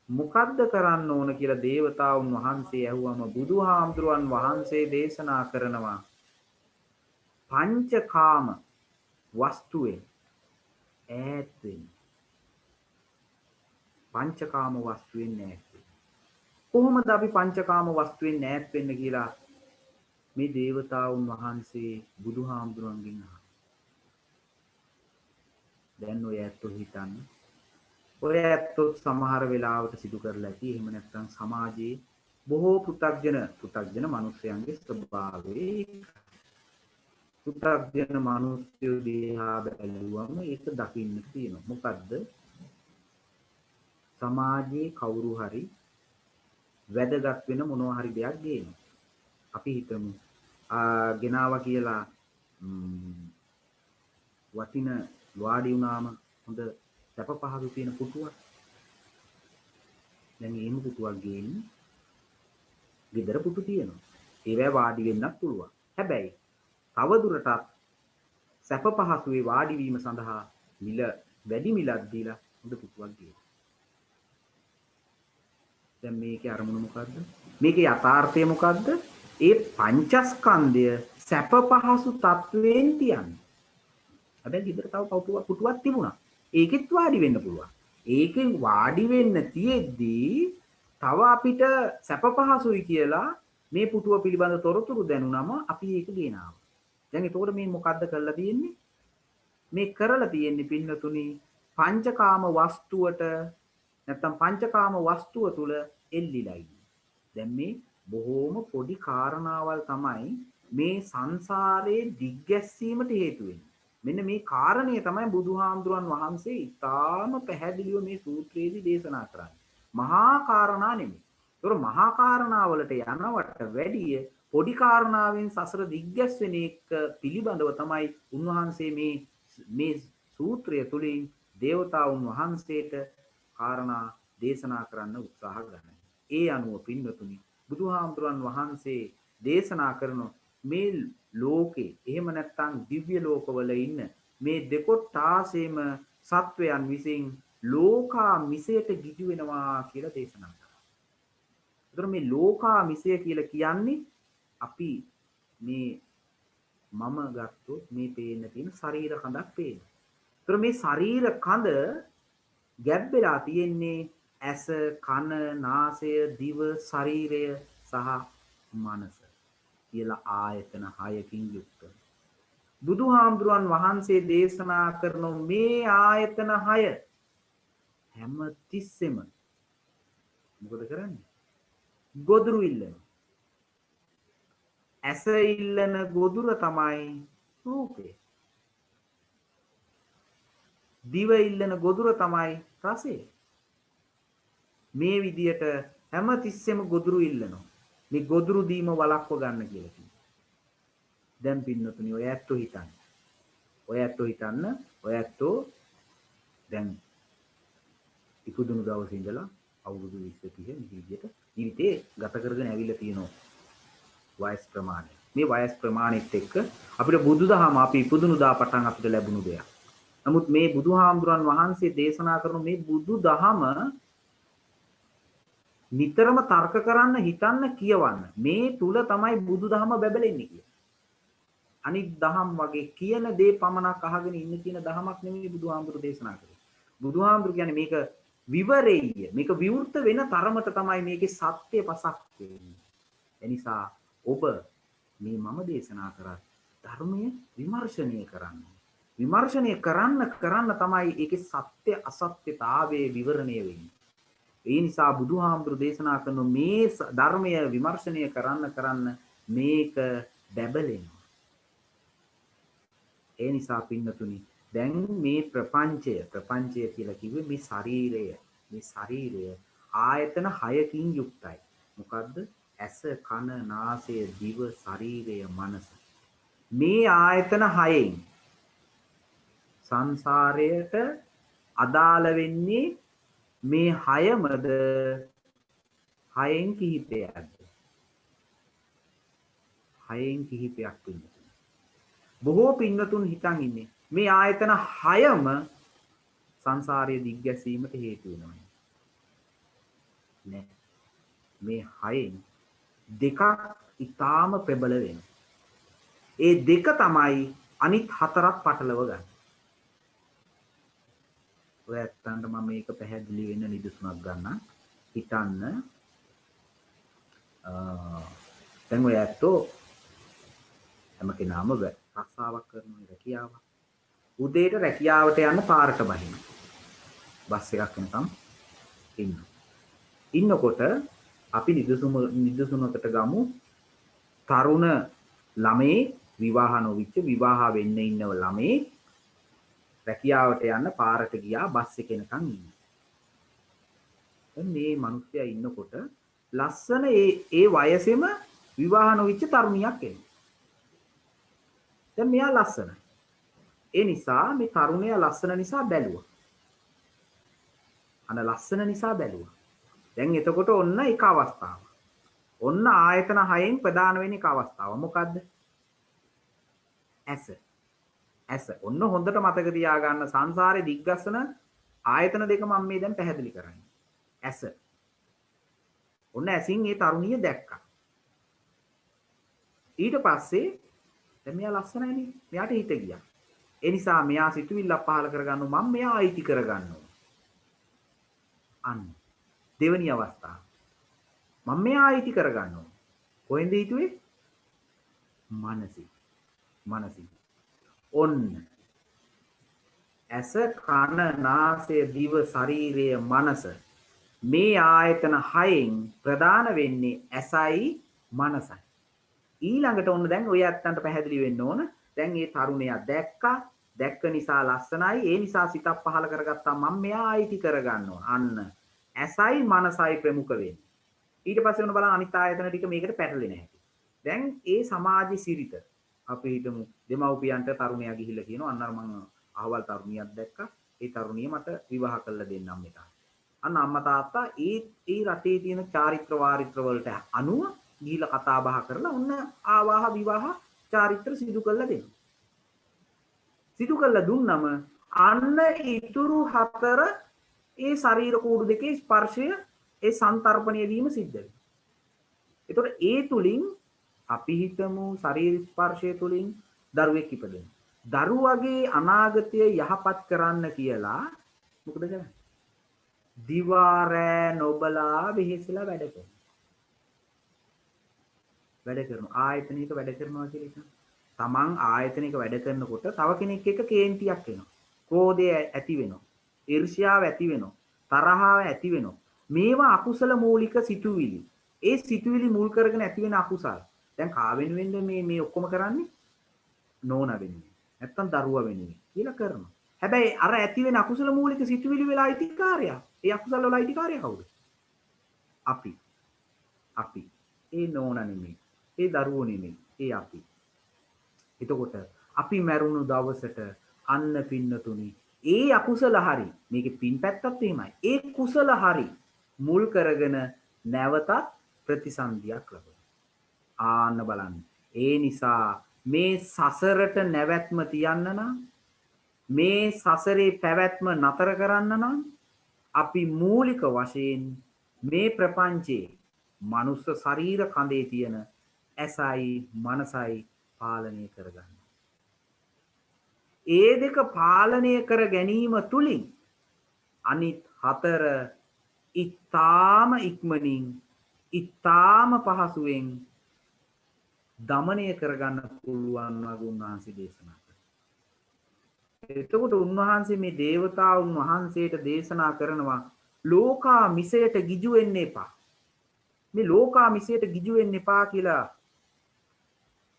මොකද්ද කරන්න ඕන කියලා දේවතාවුන් වහන්සේ ඇහුවම බුදුහාමුදුරුවන් වහන්සේ දේශනා කරනවා පංචකාම වස්තුවේ ඈත් වෙන්න. පංචකාම වස්තුවෙන් ඈත් වෙන්න. කොහොමද අපි පංචකාම වස්තුවෙන් ඈත් වෙන්න කියලා මේ දේවතාවුන් වහන්සේ බුදුහාමුදුරුවන්ගෙන් අහනවා. දැන් ඔය ඇත්තෝ හිතන්නේ ඔය ඇත්තෝ සමහර වෙලාවට සිදු කරලා ඇති. එහෙම නැත්නම් සමාජයේ බොහෝ පෘථග්ජන මිනිස්යන්ගේ ස්වභාවය පෘථග්ජන මිනිස්සු දිහා බැලුවම ඒක දකින්න තියෙනවා. මොකද්ද? සමාජයේ කවුරු හරි වැදගත් වෙන මොනවා හරි දෙයක් ගේනවා. අපි හිතමු ගෙනාවා කියලා වටින වාඩි වුණාම හොඳ සැප පහසු තියෙන පුටුවක්. දැන් එහෙම පුටුවක් ගේන්නේ ගෙදර පුටු තියෙනවා. ඒවැ වාඩි වෙන්නත් පුළුවන්. හැබැයි තව දුරටත් සැප පහසුවේ වාඩි වීම සඳහා මිල වැඩි මිලක් දීලා හොඳ පුටුවක් ගේනවා. දැන් මේකේ අරමුණ මොකද්ද? මේකේ යථාර්ථය මොකද්ද? ඒ පංචස්කන්ධය සැප පහසු තත්වයෙන් තියන්නේ. හැබැයි ගෙදර තව පුටුවක් තිබුණා. ඒකෙත් වාඩි වෙන්න පුළුවන්. ඒකෙන් වාඩි වෙන්න තියෙද්දී තව අපිට සැප පහසුයි කියලා මේ පුටුව පිළිබඳ තොරතුරු දැනුනම අපි ඒක ගෙනාවා. දැන් එතකොට මේ මොකද්ද කරලා තියෙන්නේ? මේ කරලා තියෙන්නේ පින්නතුනි පංචකාම වස්තුවට නැත්තම් පංචකාම වස්තුව තුල එල්ලිලා ඉන්නේ. දැන් මේ බොහෝම පොඩි කාරණාවල් තමයි මේ සංසාරේ දිග්ගැස්සීමට හේතු වෙන්නේ. මෙන්න මේ කාරණය තමයි බුදුහාමුදුරන් වහන්සේ ඉතාම පැහැදිලිව මේ සූත්‍රයේදී දේශනා කරන්නේ. මහා කාරණා නෙමෙයි. ඒතර මහා කාරණාවලට යනවට වැඩිය පොඩි කාරණාවෙන් සසර දිග්ගැස්වෙන එක පිළිබඳව තමයි උන්වහන්සේ මේ සූත්‍රය තුලින් දේවතාවුන් වහන්සේට කාරණා දේශනා කරන්න උත්සාහ ගන්නවා. ඒ අනුව පින්වතුනි බුදුහාමුදුරන් වහන්සේ දේශනා කරන මේ ලෝකේ එහෙම නැත්නම් දිව්‍ය ලෝකවල ඉන්න මේ දෙකොට්ටාසෙම සත්වයන් විසින් ලෝකා මිසයට ගිජු වෙනවා කියලා දේශනා කරනවා. ඒතර මේ ලෝකා මිසය කියලා කියන්නේ අපි මේ මම ගත්තොත් මේ පේන්න තියෙන ශරීර කඳක් පේනවා. ඒතර මේ ශරීර කඳ ගැබ් වෙලා තියෙන්නේ ඇස, කන, නාසය, දිව, ශරීරය සහ මනස කියලා ආයතන 6කින් යුක්ත. බුදුහාමුදුරන් වහන්සේ දේශනා කරන මේ ආයතන 6 හැම තිස්සෙම මොකද කරන්නේ? ගොදුරු ඉල්ලන. ඇස ඉල්ලන ගොදුර තමයි රූපය. දිව ඉල්ලන ගොදුර තමයි රසය. මේ විදියට හැම තිස්සෙම ගොදුරු ඉල්ලනවා. මේ ගොදුරු දීම වළක්ව ගන්න කියලා කියනවා. දැන් පින්නතුනි ඔය ඇත්තෝ හිතන්න. ඔය ඇත්තෝ දැන් ඉපදුණු දවසේ ඉඳලා අවුරුදු 20 30 මේ විදිහට ජීවිතේ ගත කරගෙන ඇවිල්ලා තියෙනවා වයස් ප්‍රමාණය. මේ වයස් ප්‍රමාණෙත් එක්ක අපිට බුදුදහම අපි ඉපදුණු දා පටන් අපිට ලැබුණු දෙයක්. නමුත් මේ බුදුහාමුදුරන් වහන්සේ දේශනා කරන මේ බුදුදහම නිතරම තර්ක කරන්න හිතන්න කියවන්න මේ තුල තමයි බුදුදහම බැබලෙන්නේ කියලා. අනිත් දහම් වගේ කියන දේ පමණක් අහගෙන ඉන්න කියන දහමක් නෙමෙයි බුදුහාමුදුරු දේශනා කරේ. බුදුහාමුදුරු කියන්නේ මේක විවරෙය්‍ය. මේක විවෘත වෙන තරමට තමයි මේකේ සත්‍ය පසක් වෙන්නේ. එනිසා ඔබ මේ මම දේශනා කරත් ධර්මය විමර්ශනය කරන්න. විමර්ශනය කරන්න තමයි ඒකේ සත්‍ය අසත්‍යතාවයේ විවරණය වෙන්නේ. ඒ නිසා බුදුහාමුදුරු දේශනා කරන මේ ධර්මය විමර්ශනය කරන්න මේක බැබලෙනවා. ඒ නිසා පින්නතුනි දැන් මේ ප්‍රපංචය කියලා කිව්වේ මේ ශරීරය ආයතන 6කින් යුක්තයි. මොකද්ද? ඇස, කන, නාසය, දිව, ශරීරය, මනස. මේ ආයතන 6න් සංසාරයට අදාළ වෙන්නේ මේ 6මද 6න් කිහිපයක්ද? 6න් කිහිපයක් වෙන්නේ. බොහෝ පින්නතුන් හිතන් ඉන්නේ මේ ආයතන 6ම සංසාරයේ දිග්ගැසීමට හේතු වෙනවා. නෑ. මේ 6න් දෙකක් ඊටාම ප්‍රබල වෙනවා. ඒ දෙක තමයි අනිත් 4ක් පටලව ගන්න. ඔය ඇත්තන්ට මම මේක පැහැදිලි වෙන්න නිදසුනක් ගන්න. හිතන්න දැන් ඔය ඇත්තෝ හැම කෙනාම රස්සාවක් කරනවා රැකියාවක්. උදේට රැකියාවට යන්න පාරට බහිනවා. බස් එකක් එනකම් ඉන්නවා. ඉන්නකොට අපි නිදසුනකට ගමු තරුණ ළමේ විවාහ නොවිච්ච විවාහ වෙන්න ඉන්නව ළමේ රැකියාවට යන්න පාරට ගියා බස් එක එනකම් ඉන්නවා. දැන් මේ මිනිස්සයා ඉන්නකොට ලස්සන ඒ වයසෙම විවාහ නොවිච්ච තරුණියක් එනවා. දැන් මෙයා ලස්සනයි. ඒ නිසා මේ තරුණයා ලස්සන නිසා බැලුවා. ලස්සන නිසා බැලුවා. දැන් එතකොට ඔන්න එක අවස්ථාවක්. ඔන්න ආයතන 6න් ප්‍රධාන වෙන එක අවස්ථාව. මොකද්ද? ඇස. ඔන්න හොඳට මතක තියාගන්න සංසාරේ දිග්ගස්සන ආයතන දෙක මම මේ දැන් පැහැදිලි කරන්නේ. ඇස. ඔන්න ඇසින් මේ තරුණිය දැක්කා. ඊට පස්සේ දැන් මෙයා ලස්සනයිනේ. මෙයාට හිත ගියා. ඒ නිසා මෙයා සිතුවිල්ලක් පහල කරගන්නවා මම මෙයා අයිති කරගන්නවා. අන්න දෙවෙනි අවස්ථාව. මම මෙයා අයිති කරගන්නවා. කොහෙන්ද හිතුවේ? මනසින්. ඔන්න ඇස, කන, නාසය, දිව, ශරීරය, මනස මේ ආයතන 6න් ප්‍රධාන වෙන්නේ ඇසයි මනසයි. ඊළඟට ඔන්න දැන් ඔය ඇත්තන්ට පැහැදිලි වෙන්න ඕන. දැන් මේ තරුණයා දැක්ක නිසා ලස්සනයි. ඒ නිසා සිතක් පහල කරගත්තා මම මෙයා අයිති කරගන්නවා. අන්න ඇසයි මනසයි ප්‍රමුඛ වෙන්නේ. ඊට පස්සේ ඔන්න බලන්න අනිත් ආයතන ටික මේකට පැටලෙන්නේ නැහැ. දැන් ඒ සමාජ සිරිත අපි හිතමු දෙමව්පියන්ට තරුණයා ගිහිල්ලා කියනවා අන්න මම අහවල් තරුණියක් දැක්කා. ඒ තරුණිය මට විවාහ කරලා දෙන්නම් මෙතන. අන්න අම්මා තාත්තා ඒ රටේ තියෙන චාරිත්‍ර වාරිත්‍ර වලට අනුව ගිහිල්ලා කතා බහ කරලා ඔන්න ආවාහ විවාහ චාරිත්‍ර සිදු කරලා දෙනවා. සිදු කරලා දුන්නම අන්න ඉතුරු 4 ඒ ශරීර කූඩු දෙකේ ස්පර්ශය ඒ සංතරපණය වීම සිද්ධ වෙනවා. ඒතකොට ඒ තුලින් අපි හිතමු ශරීර ස්පර්ශය තුලින් දරුවෙක් ඉපදෙනවා. දරුවගේ අනාගතය යහපත් කරන්න කියලා මොකද කරන්නේ? දිවා රෑ නොබලා වෙහෙසලා වැඩ කරනවා. ආයතනික වැඩ කරනවා කියලා හිතන්න. තමන් ආයතනික වැඩ කරනකොට තව කෙනෙක් එක්ක කේන්තියක් එනවා. ක්‍රෝධය ඇති වෙනවා. ඊර්ෂ්‍යාව ඇති වෙනවා. තරහව ඇති වෙනවා. මේවා අකුසල මූලික සිතුවිලි. ඒ සිතුවිලි මුල් කරගෙන ඇති වෙන අකුසල. දැන් කා වෙනුවෙන්ද මේ ඔක්කොම කරන්නේ? නෝන වෙනුවෙන්. නැත්තම් දරුවා වෙනුවෙන් කියලා කරනවා. හැබැයි අර ඇති වෙන අකුසල මූලික සිතුවිලි වල අයිතිකාරයා. ඒ අකුසල වල අයිතිකාරයා කවුද? අපි. ඒ නෝන නෙමෙයි. ඒ දරුවෝ නෙමෙයි. ඒ අපි. එතකොට අපි මැරුණු දවසට අන්න පින්නතුනි ඒ අකුසල හරි මේකේ පින් පැත්තත් එහෙමයි. ඒ කුසල හරි මුල් කරගෙන නැවතත් ප්‍රතිසන්දියක් ලබනවා. ආන්න බලන්න. ඒ නිසා මේ සසරට නැවැත්ම තියන්න නම් මේ සසරේ පැවැත්ම නතර කරන්න නම් අපි මූලික වශයෙන් මේ ප්‍රපංචයේ මනුස්ස ශරීර කඳේ තියෙන ඇසයි මනසයි පාලනය කරගන්න. ඒ දෙක පාලනය කර ගැනීම තුලින් අනිත් හතර ඉතාම ඉක්මනින් ඉතාම පහසුවෙන් දමනය කරගන්න පුළුවන් වගේ උන්වහන්සේ දේශනා කළා. එතකොට උන්වහන්සේ මේ දේවතාවුන් වහන්සේට දේශනා කරනවා ලෝකා මිසයට ගිජු වෙන්න එපා. මේ ලෝකා මිසයට ගිජු වෙන්න එපා කියලා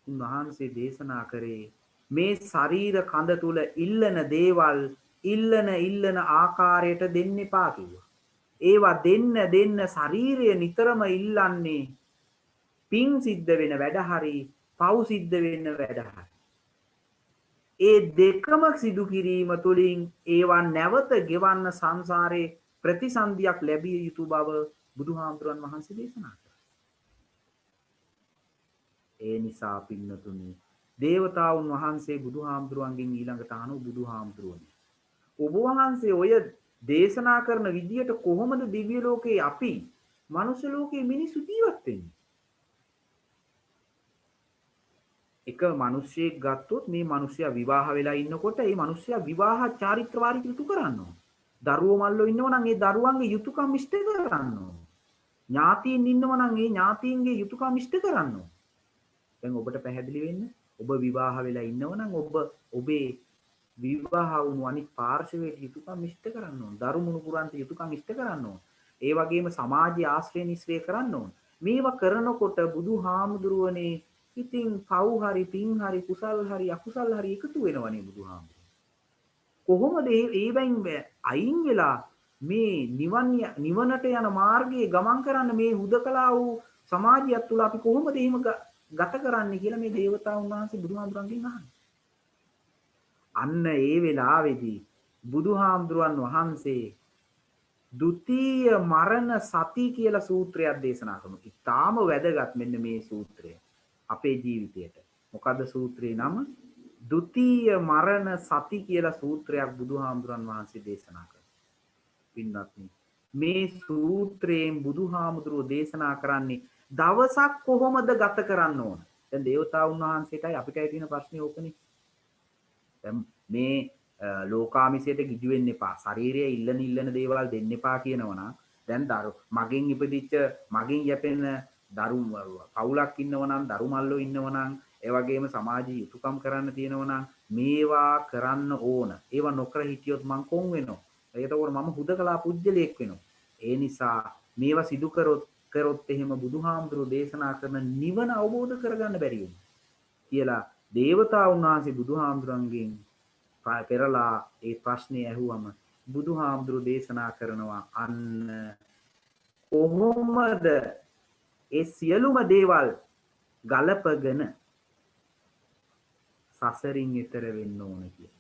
උන්වහන්සේ දේශනා කරේ මේ ශරීර කඳ තුල ඉල්ලන දේවල් ඉල්ලන ආකාරයට දෙන්න එපා කිව්වා. ඒවා දෙන්න ශරීරය නිතරම ඉල්ලන්නේ පින් සිද්ධ වෙන වැඩ හරි පව් සිද්ධ වෙන වැඩ හරි. ඒ දෙකම සිදු කිරීම තුළින් ඒවා නැවත ගෙවන්න සංසාරේ ප්‍රතිසන්දියක් ලැබිය යුතු බව බුදුහාමුදුරන් වහන්සේ දේශනා කළා. ඒ නිසා පින්නතුනි දේවතාවුන් වහන්සේ බුදුහාමුදුරන්ගෙන් ඊළඟට අහන බුදුහාමුදුරනේ ඔබ වහන්සේ ඔය දේශනා කරන විදියට කොහොමද දිව්‍ය ලෝකේ අපි මනුෂ්‍ය ලෝකේ මිනිස්සු ජීවත් වෙන්නේ? එක මිනිස්සෙක් ගත්තොත් මේ මිනිස්සයා විවාහ වෙලා ඉන්නකොට ඒ මිනිස්සයා විවාහ චාරිත්‍ර වාරික යුතු කරන්න ඕන. දරුවෝ මල්ලෝ ඉන්නව නම් ඒ දරුවන්ගේ යුතුයකම් ඉෂ්ට කරන්න ඕන. ඥාතීන් ඉන්නව නම් ඒ ඥාතීන්ගේ යුතුයකම් ඉෂ්ට කරන්න ඕන. දැන් ඔබට පැහැදිලි වෙන්න ඔබ විවාහ වෙලා ඉන්නව නම් ඔබේ විවාහ වුණු අනිත් පාර්ශවයට යුතුයකම් ඉෂ්ට කරන්න ඕන. දරුමුණු පුරන්ට යුතුයකම් ඉෂ්ට කරන්න ඕන. ඒ වගේම සමාජයේ ආශ්‍රය නිස්රේ කරන්න ඕන. මේවා කරනකොට බුදුහාමුදුරුවනේ ඉතින් පව් හරි පින් හරි කුසල් හරි අකුසල් හරි එකතු වෙනවනේ බුදුහාමුදුරුවෝ. කොහොමද ඒවෙන් අයින් වෙලා මේ නිවනට යන මාර්ගයේ ගමන් කරන්න මේ හුදකලා වූ සමාජයත් තුළ අපි කොහොමද එහෙම ගත කරන්නේ කියලා මේ දේවතාවුන් වහන්සේ බුදුහාමුදුරන්ගෙන් අහනවා. අන්න ඒ වෙලාවේදී බුදුහාමුදුරන් වහන්සේ ဒုတိ ය මරණ සති කියලා සූත්‍රයක් දේශනා කරනවා. ඉතාම වැදගත් මෙන්න මේ සූත්‍රය අපේ ජීවිතයට. මොකද්ද සූත්‍රේ නම? ဒုတိ ය මරණ සති කියලා සූත්‍රයක් බුදුහාමුදුරන් වහන්සේ දේශනා කරනවා. පින්වත්නි මේ සූත්‍රයෙන් බුදුහාමුදුරුවෝ දේශනා කරන්නේ දවසක් කොහොමද ගත කරන්න ඕන. දැන් දේවතාවුන් වහන්සේටයි අපිටයි තියෙන ප්‍රශ්නේ ඕකනේ. දැන් මේ ලෝකාමිසයට ගිජු වෙන්න එපා. ශරීරයේ ඉල්ලන දේවල් දෙන්න එපා කියනවනම් දැන් මගෙන් ඉපදිච්ච මගෙන් යැපෙන පවුලක් ඉන්නවනම් දරු මල්ලෝ ඉන්නවනම් ඒ වගේම සමාජීය යුතුයකම් කරන්න තියෙනවනම් මේවා කරන්න ඕන. ඒවා නොකර හිටියොත් මං කොන් වෙනවා. එතකොට මම හුදකලා පුජ්‍යලයක් වෙනවා. ඒ නිසා මේවා සිදු කරොත් එහෙම බුදුහාමුදුරුවෝ දේශනා කරන නිවන අවබෝධ කරගන්න බැරි වෙනවා කියලා දේවතාවුන් වහන්සේ බුදුහාමුදුරන්ගෙන් පෙරලා ඒ ප්‍රශ්නේ ඇහුවම බුදුහාමුදුරුවෝ දේශනා කරනවා අන්න කොහොමද ඒ සියලුම දේවල් ගලපගෙන සසරින් එතර වෙන්න ඕන කියලා.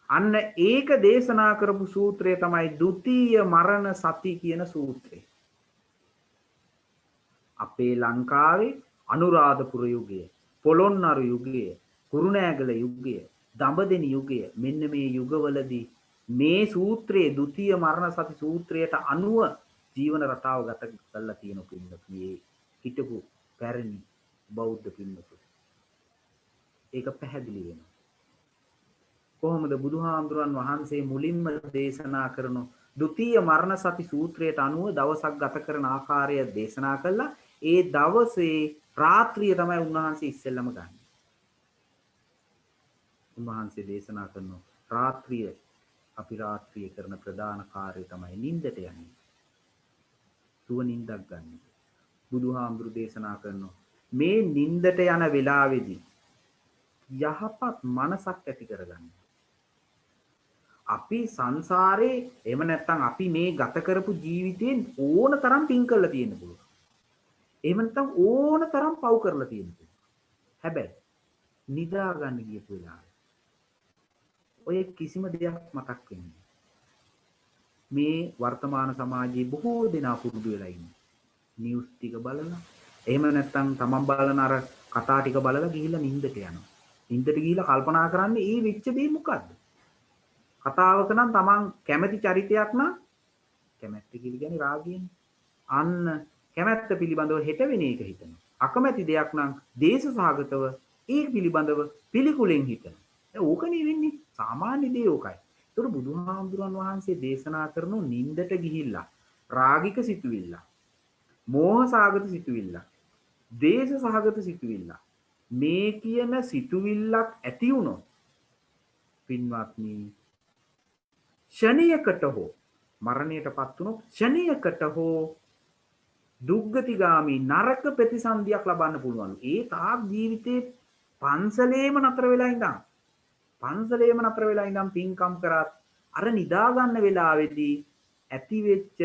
අන්න ඒක දේශනා කරපු සූත්‍රය තමයි ဒုတိ ය මරණ සති කියන සූත්‍රය. අපේ ලංකාවේ අනුරාධපුර යුගය, පොළොන්නරු යුගය, කුරුණෑගල යුගය, දඹදෙණි යුගය මෙන්න මේ යුගවලදී මේ සූත්‍රයේ ဒုတိ ය මරණ සති සූත්‍රයට අනුව ජීවන රටාව ගත කරලා තියෙන පිළිතුරු මේ හිටපු පැරණි බෞද්ධ පිළිතුරු. ඒක පැහැදිලි වෙනවා. කොහොමද බුදුහාමුදුරන් වහන්සේ මුලින්ම දේශනා කරන ဒုတိ ය මරණ සති සූත්‍රයට අනුව දවසක් ගත කරන ආකාරය දේශනා කළා. ඒ දවසේ රාත්‍රිය තමයි උන්වහන්සේ ඉස්සෙල්ලම ගන්න. උන්වහන්සේ දේශනා කරන රාත්‍රිය අපි රාත්‍රිය කරන ප්‍රධාන කාර්යය තමයි නිින්දට යන්නේ. සුව නිින්දක් ගන්න. බුදුහාමුදුරු දේශනා කරනවා මේ නිින්දට යන වෙලාවේදී යහපත් මනසක් ඇති කරගන්න. අපි සංසාරේ එහෙම නැත්නම් අපි මේ ගත කරපු ජීවිතයෙන් ඕන තරම් පින් කරලා තියෙන්න පුළුවන්. එහෙම නැත්නම් ඕන තරම් පව් කරලා තියෙන්න පුළුවන්. හැබැයි නිදා ගන්න ගියපු වෙලාවේ ඔය කිසිම දෙයක් මතක් වෙන්නේ. මේ වර්තමාන සමාජයේ බොහෝ දෙනා පුරුදු වෙලා ඉන්නේ. නිවුස් ටික බලලා එහෙම නැත්නම් තමන් බලන අර කතා ටික බලලා ගිහිල්ලා නිින්දට යනවා. නිින්දට ගිහිල්ලා කල්පනා කරන්නේ ඊ වෙච්ච දේ මොකද්ද? කතාවක නම් තමන් කැමති චරිතයක් නම් කැමැත්ත කියන්නේ රාගයනේ. අන්න කැමැත්ත පිළිබඳව හෙට වෙන එක හිතනවා. අකමැති දෙයක් නම් දේශ සහගතව ඒ පිළිබඳව පිළිකුලෙන් හිතනවා. දැන් ඕකනේ වෙන්නේ. සාමාන්‍ය දේ ඕකයි. ඒතර බුදුහාමුදුරන් වහන්සේ දේශනා කරන නිින්දට ගිහිල්ලා රාගික සිතුවිල්ල, මෝහ සහගත සිතුවිල්ල, දේශ සහගත සිතුවිල්ල මේ කියන සිතුවිල්ලක් ඇති වුණොත් පින්වත්නි ෂණයකට හෝ මරණයටපත් වුණොත් ෂණයකට හෝ දුක්ගතිගාමී නරක ප්‍රතිසන්දියක් ලබන්න පුළුවන්. ඒ තාක් ජීවිතේ පන්සලේම නතර වෙලා ඉඳන් පින්කම් කරත් අර නිදා ගන්න වෙලාවේදී ඇති වෙච්ච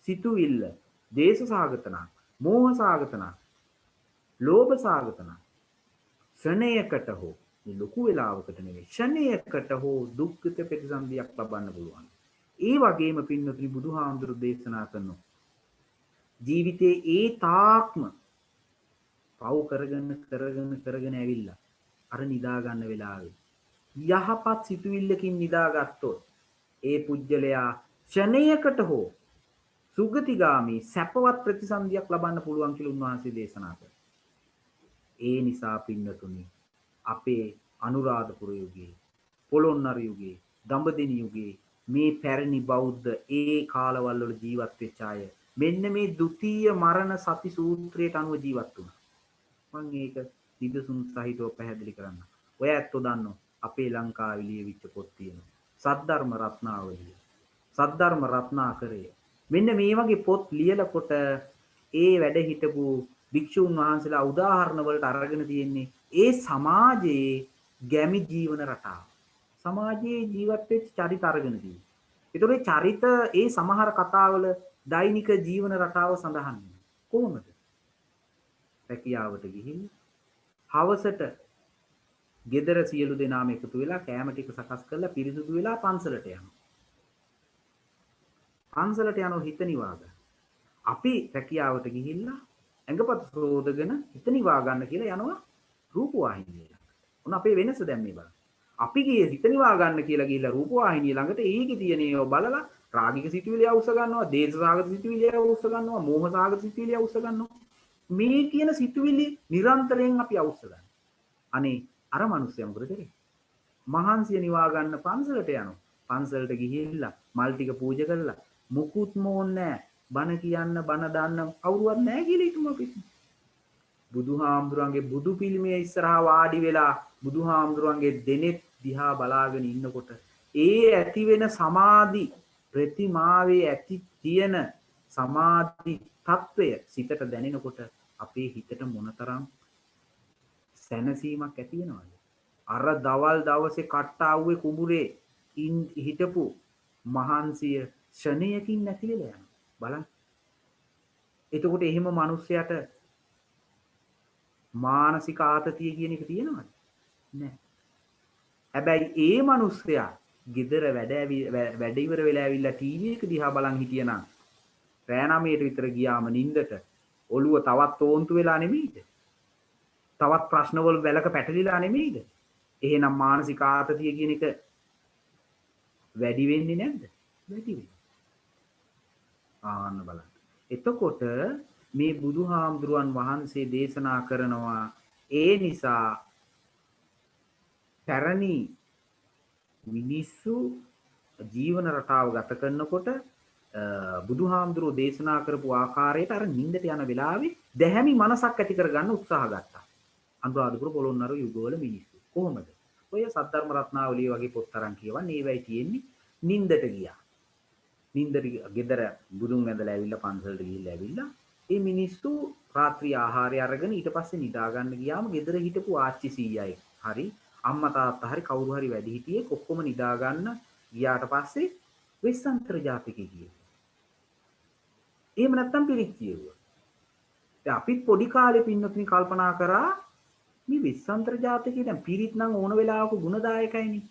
සිතුවිල්ල දේශ සාගත නම්, මෝහ සාගත නම්, ලෝභ සාගත නම් ෂණයකට හෝ මේ ලොකු වෙලාවකට නෙවෙයි ෂණයකට හෝ දුක්ඛිත ප්‍රතිසන්දියක් ලබන්න පුළුවන්. ඒ වගේම පින්නතුනි බුදුහාමුදුරු දේශනා කරනවා ජීවිතේ ඒ තාක්ම පව් කරගෙන ඇවිල්ලා අර නිදා ගන්න වෙලාවේ යහපත් සිතුවිල්ලකින් නිදාගත්තොත් ඒ පුජ්‍යලයා ෂණයකට හෝ සුගතිගාමී සැපවත් ප්‍රතිසන්දියක් ලබන්න පුළුවන් කියලා උන්වහන්සේ දේශනා කළා. ඒ නිසා පින්නතුනි අපේ අනුරාධපුර යුගයේ, පොළොන්නරු යුගයේ, දඹදෙණි යුගයේ මේ පැරණි බෞද්ධ ඒ කාලවල වල ජීවත් වෙච්ච අය මෙන්න මේ ဒ ුතිය මරණ සති සූත්‍රයට අනුව ජීවත් වුණා. මම ඒක නිදසුන් සහිතව පැහැදිලි කරන්න. ඔය ඇත්තෝ දන්නෝ අපේ ලංකාවේ ලියවිච්ච පොත් තියෙනවා. සද්ධර්ම රත්නාවලිය. සද්ධර්ම රත්නාකරය. මෙන්න මේ වගේ පොත් ලියනකොට ඒ වැඩ හිටපු භික්ෂුන් වහන්සේලා උදාහරණ වලට අරගෙන තියෙන්නේ ඒ සමාජයේ ගැමි ජීවන රටාව. සමාජයේ ජීවත් වෙච්ච චරිත අරගෙන තියෙන්නේ. ඒතකොට චරිත ඒ සමහර කතාවල දෛනික ජීවන රටාව සඳහන් වෙනවා. කොහොමද? රැකියාවට ගිහින් හවසට ගෙදර සියලු දෙනාම එකතු වෙලා කෑම ටික සකස් කරලා පිරිසුදු වෙලා පන්සලට යනවා. පන්සලට යනවා හිත නිවා ගන්න. අපි රැකියාවට ගිහිල්ලා ඇඟපත සෝදගෙන හිත නිවා ගන්න කියලා යනවා රූපවාහිනිය ළඟට. ඔන්න අපේ වෙනස දැන් මේ බලන්න. අපි ගියේ හිත නිවා ගන්න කියලා ගිහිල්ලා රූපවාහිනිය ළඟට ඒකේ තියෙන ඒවා බලලා රාගික සිතුවිලි අවශ්‍ය ගන්නවා, දේශසාගත සිතුවිලි අවශ්‍ය ගන්නවා, මෝහසාගත සිතුවිලි අවශ්‍ය ගන්නවා. මේ කියන සිතුවිලි නිරන්තරයෙන් අපි අවශ්‍ය ගන්නවා. අනේ අර මිනිස්සයා මොකද කරේ? මහන්සිය නිවා ගන්න පන්සලට යනවා. පන්සලට ගිහිල්ලා මල් ටික පූජා කරලා මුකුත්ම ඕනේ නැහැ. බණ කියන්න බණ දාන්න කවුරුවත් නැහැ කියලා හිතමු අපි. බුදුහාමුදුරන්ගේ බුදු පිළිමය ඉස්සරහා වාඩි වෙලා බුදුහාමුදුරන්ගේ දෙනෙත් දිහා බලාගෙන ඉන්නකොට ඒ ඇති වෙන සමාධි ප්‍රතිමාවේ ඇති තියෙන සමාධි తত্ত্বය සිතට දැනෙනකොට අපේ හිතට මොනතරම් සැනසීමක් ඇති වෙනවද? අර දවල් දවසේ කට්ටාවුවේ කුඹුරේ හිටපු මහන්සිය ෂණයකින් නැති වෙලා යනවා. බලන්න. එතකොට එහෙම මිනිස්සයාට මානසික ආතතිය කියන එක තියෙනවද? නැහැ. හැබැයි ඒ මිනිස්සයා ගෙදර වැඩ ඉවර වෙලා ඇවිල්ලා ටීවී එක දිහා බලන් හිටියනම් රෑ 9ට විතර ගියාම නිින්දට ඔළුව තවත් තෝන්තු වෙලා නෙමෙයිද? තවත් ප්‍රශ්නවල වැලක පැටලිලා නෙමෙයිද? එහෙනම් මානසික ආතතිය කියන එක වැඩි වෙන්නේ නැද්ද? වැඩි වෙනවා. ආන්න බලන්න. එතකොට මේ බුදුහාමුදුරුවන් වහන්සේ දේශනා කරනවා ඒ නිසා පැරණි මිනිස්සු ජීවන රටාව ගත කරනකොට බුදුහාමුදුරුවෝ දේශනා කරපු ආකාරයට අර නිින්දට යන වෙලාවේ දැහැමි මනසක් ඇති කරගන්න උත්සාහ ගත්තා. අනුරාධපුර පොළොන්නරු යුගවල මිනිස්සු. කොහොමද? ඔය සද්ධර්ම රත්නාවලිය වගේ පොත් තරම් කියවන්නේ ඒවයි තියෙන්නේ නිින්දට ගියා. නිින්දට ගෙදර බුදුන් ඇඳලා ඇවිල්ලා පන්සලට ගිහිල්ලා ඇවිල්ලා මේ මිනිස්සු රාත්‍රී ආහාරය අරගෙන ඊට පස්සේ නිදා ගන්න ගියාම ගෙදර හිටපු ආච්චි සීයයි හරි අම්මා තාත්තා හරි කවුරු හරි වැඩි හිටියේ ඔක්කොම නිදා ගන්න ගියාට පස්සේ වෙස්සන්තර ජාතකයේ කියනවා. එහෙම නැත්තම් පිරිත් කියුවා. දැන් අපිත් පොඩි කාලේ පින්නතුනි කල්පනා කරා මේ වෙස්සන්තර ජාතකයේ දැන් පිරිත් නම් ඕන වෙලාවක ගුණදායකයිනේ.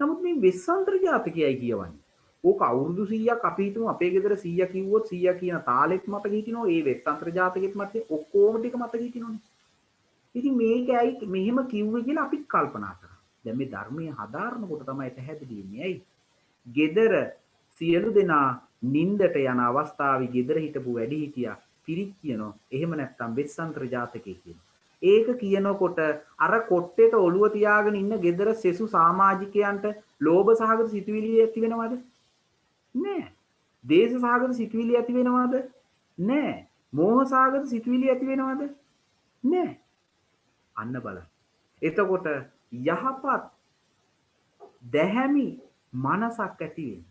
නමුත් මේ වෙස්සන්තර ජාතකයයි කියවන්නේ. ඕක අවුරුදු 100ක් අපි හිතමු අපේ ගෙදර 100 කිව්වොත් 100 කියන තාලෙත් මතක හිටිනවා. ඒ වෙස්සන්තර ජාතකෙත් මතක ඔක්කොම ටික මතක හිටිනෝනේ. ඉතින් මේක ඇයි මෙහෙම කිව්වේ කියලා අපිත් කල්පනා කරා. දැන් මේ ධර්මයේ හදාරනකොට තමයි පැහැදිලි වෙන්නේ. ඇයි? ගෙදර සියලු දෙනා නින්දට යන අවස්ථාවේ ගෙදර හිටපු වැඩිහිටියා පිරිත් කියනවා. එහෙම නැත්නම් වෙස්සන්තර ජාතකයේ කියනවා. ඒක කියනකොට අර කොට්ටේට ඔළුව තියාගෙන ඉන්න ගෙදර සෙසු සමාජිකයන්ට ලෝභ සහගත සිතුවිලි ඇති වෙනවද? නෑ. දේශ සහගත සිතුවිලි ඇති වෙනවද? නෑ. මෝහ සහගත සිතුවිලි ඇති වෙනවද? නෑ. අන්න බලන්න. එතකොට යහපත් දැහැමි මනසක් ඇති වෙනවා.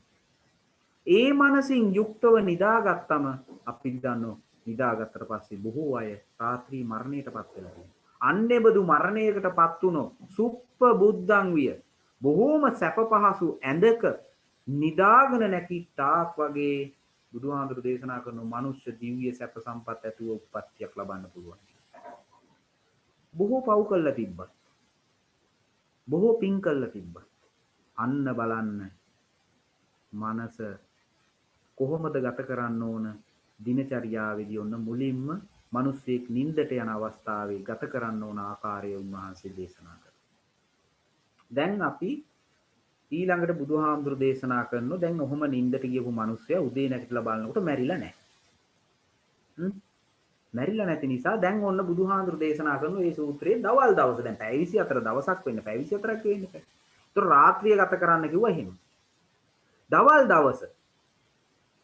ඒ මනසින් යුක්තව නිදාගත්තම අපි දන්නවා නිදාගත්තට පස්සේ බොහෝ අය රාත්‍රී මරණයටපත් වෙලා තියෙනවා. අන්නේබදු මරණයකටපත් වුණෝ සුප්ප බුද්ධං විය බොහෝම සැප පහසු ඇඳක නිදාගෙන නැකිටාක් වගේ බුදුහාඳුරු දේශනා කරන මනුෂ්‍ය දිව්‍ය සැප සම්පත් ඇතුව උප්පත්තියක් ලබන්න පුළුවන්. බොහෝ පව් කළා තිබ්බත් බොහෝ පින් කළා තිබ්බත් අන්න බලන්න මනස කොහොමද ගත කරන්න ඕන දිනචර්යාවේදී ඔන්න මුලින්ම මිනිස්සෙක් නිින්දට යන අවස්ථාවේ ගත කරන්න ඕන ආකාරය උන්වහන්සේ දේශනා කරා. දැන් අපි ඊළඟට බුදුහාමුදුරු දේශනා කරනවා දැන් ඔහොම නිින්දට ගියපු මිනිස්සයා උදේ නැගිටලා බලනකොට මැරිලා නැහැ. මැරිලා නැති නිසා දැන් ඔන්න බුදුහාමුදුරු දේශනා කරන මේ සූත්‍රයේ දවල් දවස දැන් පැය 24 දවසක් වෙන්න පැය 24ක් වෙන්න බෑ. ඒතර රාත්‍රිය ගත කරන්න කිව්වා එහෙම. දවල් දවස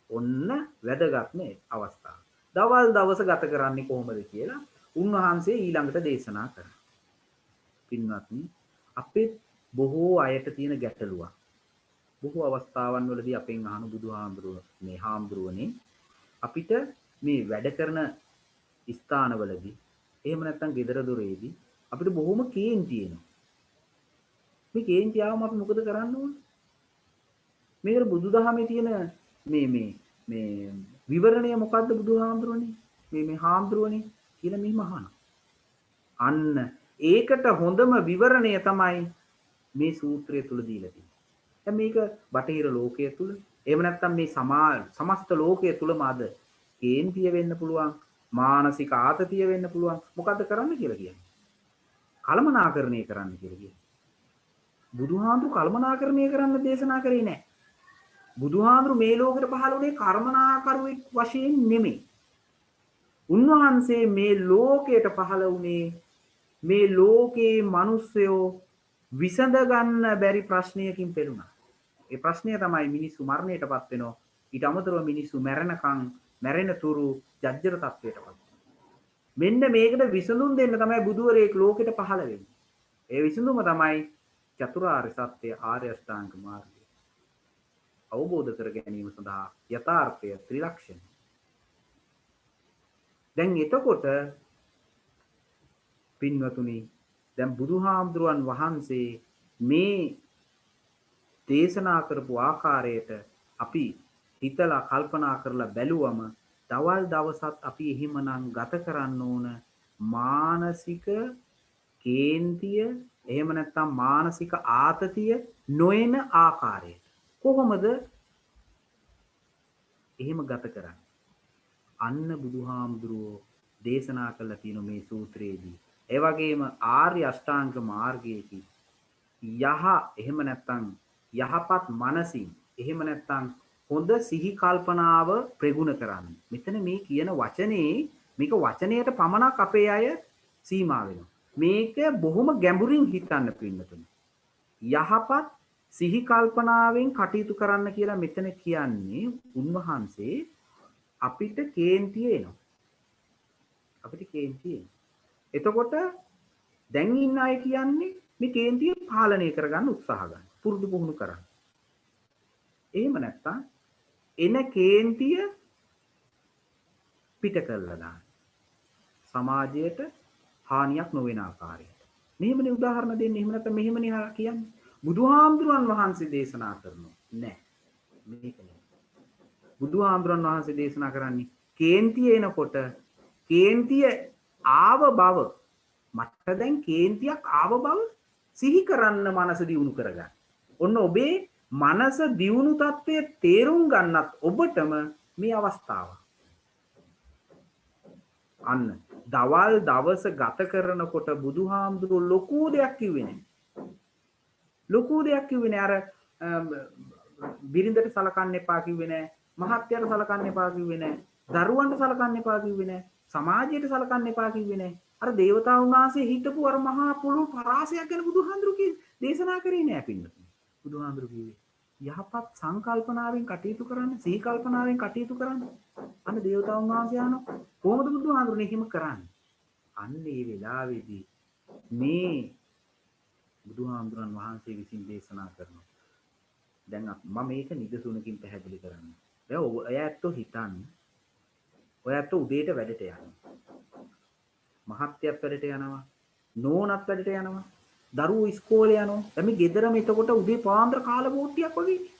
ඔන්න වැදගත්ම අවස්ථාව. දවල් දවස ගත කරන්නේ කොහොමද කියලා උන්වහන්සේ ඊළඟට දේශනා කරා. පින්වත්නි අපේ බොහෝ අයට තියෙන ගැටලුවක්. බොහෝ අවස්ථාවන් වලදී අපෙන් අහන බුදුහාමුදුරුව මේ හාමුදුරුවනේ අපිට මේ වැඩ කරන ස්ථානවලදී එහෙම නැත්නම් ගෙදර දොරේදී අපිට බොහොම කේන්ති එනවා. මේ කේන්ති ආවම අපි මොකද කරන්න ඕන? මේකට බුදුදහමේ තියෙන මේ විවරණය මොකද්ද බුදුහාමුදුරනේ? මේ හාමුදුරුවනේ කියලා මෙහිම අහනවා. අන්න ඒකට හොඳම විවරණය තමයි මේ සූත්‍රය තුල දීලා තියෙන්නේ. දැන් මේක බටහිර ලෝකයේ තුල එහෙම නැත්නම් මේ සමස්ත ලෝකයේ තුලම අද කේන්තිය වෙන්න පුළුවන්, මානසික ආතතිය වෙන්න පුළුවන්. මොකද්ද කරන්න කියලා කියන්නේ? කලමනාකරණය කරන්න කියලා කියන්නේ. බුදුහාමුදුරු කලමනාකරණය කරන්න දේශනා කරේ නැහැ. බුදුහාමුදුරු මේ ලෝකෙට පහළ වුණේ කර්මනාකරුවෙක් වශයෙන් නෙමෙයි. උන්වහන්සේ මේ ලෝකයට පහළ වුණේ මේ ලෝකේ මිනිස්සයෝ විසඳ ගන්න බැරි ප්‍රශ්නයකින් පෙළුණා. ඒ ප්‍රශ්නය තමයි මිනිස්සු මරණයටපත් වෙනවා. ඊට අමතරව මිනිස්සු මැරෙන තුරු ජජ්ජර තත්වයටපත්. මෙන්න මේකට විසඳුම් දෙන්න තමයි බුදුවරයෙක් ලෝකෙට පහළ වෙන්නේ. ඒ විසඳුම තමයි චතුරාර්ය සත්‍ය ආර්ය අෂ්ටාංග මාර්ගය. අවබෝධ කර ගැනීම සඳහා යථාර්ථය ත්‍රිලක්ෂණ. දැන් එතකොට පින්වතුනි දැන් බුදුහාමුදුරුවන් වහන්සේ මේ දේශනා කරපු ආකාරයට අපි හිතලා කල්පනා කරලා බැලුවම දවල් දවසත් අපි එහෙමනම් ගත කරන්න ඕන මානසික කේන්තිය එහෙම නැත්නම් මානසික ආතතිය නොයන ආකාරයට කොහොමද එහෙම ගත කරන්නේ? අන්න බුදුහාමුදුරුවෝ දේශනා කළා තියෙන මේ සූත්‍රයේදී ඒ වගේම ආර්ය අෂ්ටාංග මාර්ගයේදී එහෙම නැත්නම් යහපත් මනසින් එහෙම නැත්නම් හොඳ සිහි කල්පනාව ප්‍රගුණ කරන්න. මෙතන මේ කියන වචනේ මේක වචනයට පමණක් අපේ අය සීමා වෙනවා. මේක බොහොම ගැඹුරින් හිතන්න පින්නතුනි. යහපත් සිහි කල්පනාවෙන් කටයුතු කරන්න කියලා මෙතන කියන්නේ උන්වහන්සේ අපිට කේන්තිය එනවා. අපිට කේන්තිය එනවා. එතකොට දැන් ඉන්න අය කියන්නේ මේ කේන්තිය පාලනය කරගන්න උත්සාහ ගන්න. පුරුදු පුහුණු කරන්න. එහෙම නැත්නම් එන කේන්තිය පිට කළා දාන්න. සමාජයට හානියක් නොවන ආකාරයට. මෙහෙමනේ උදාහරණ දෙන්නේ. එහෙම නැත්නම් මෙහෙමනේ කියන්නේ. බුදුහාමුදුරන් වහන්සේ දේශනා කරනවා. නෑ. මේක නෙවෙයි. බුදුහාමුදුරන් වහන්සේ දේශනා කරන්නේ කේන්තිය එනකොට කේන්තිය ආව බව මට දැන් කේන්තියක් ආව බව සිහි කරන්න මනස දියුණු කරගන්න. ඔන්න ඔබේ මනස දියුණු තත්ත්වයේ තේරුම් ගන්නත් ඔබටම මේ අවස්ථාව. අන්න දවල් දවස ගත කරනකොට බුදුහාමුදුරුවෝ ලොකු දෙයක් කිව්වේ නැහැ. ලොකු දෙයක් කිව්වේ නැහැ. අර බිරිඳට සලකන්න එපා කිව්වේ නැහැ. මහත්යට සලකන්න එපා කිව්වේ නැහැ. දරුවන්ට සලකන්න එපා කිව්වේ නැහැ. සමාජයට සලකන්න එපා කිව්වේ නැහැ. අර දේවතාවුන් වහන්සේ හිටපු අර මහා පොළොව පරාසයක් ගැන බුදුහාමුදුරුවෝ දේශනා කරේ නැහැ පින්නතුනි. බුදුහාමුදුරුවෝ කිව්වේ යහපත් සංකල්පනාවෙන් කටයුතු කරන්න, සිහි කල්පනාවෙන් කටයුතු කරන්න. අන්න දේවතාවුන් වහන්සේ අහනවා කොහොමද බුදුහාමුදුරුවෝ එහෙම කරන්නේ? අන්න ඒ වෙලාවේදී මේ බුදුහාමුදුරන් වහන්සේ විසින් දේශනා කරනවා. දැන් මම මේක නිදසුනකින් පැහැදිලි කරන්නේ. දැන් ඔය ඇත්තෝ හිතන්නේ ඔය ඇත්තෝ උදේට වැඩට යනවා. මහත්යත් වැඩට යනවා. නෝනත් වැඩට යනවා. දරුවෝ ඉස්කෝලේ යනවා. දැන් මේ ගෙදරම එතකොට උදේ පාන්දර කාල බෝට්ටියක් වගේ.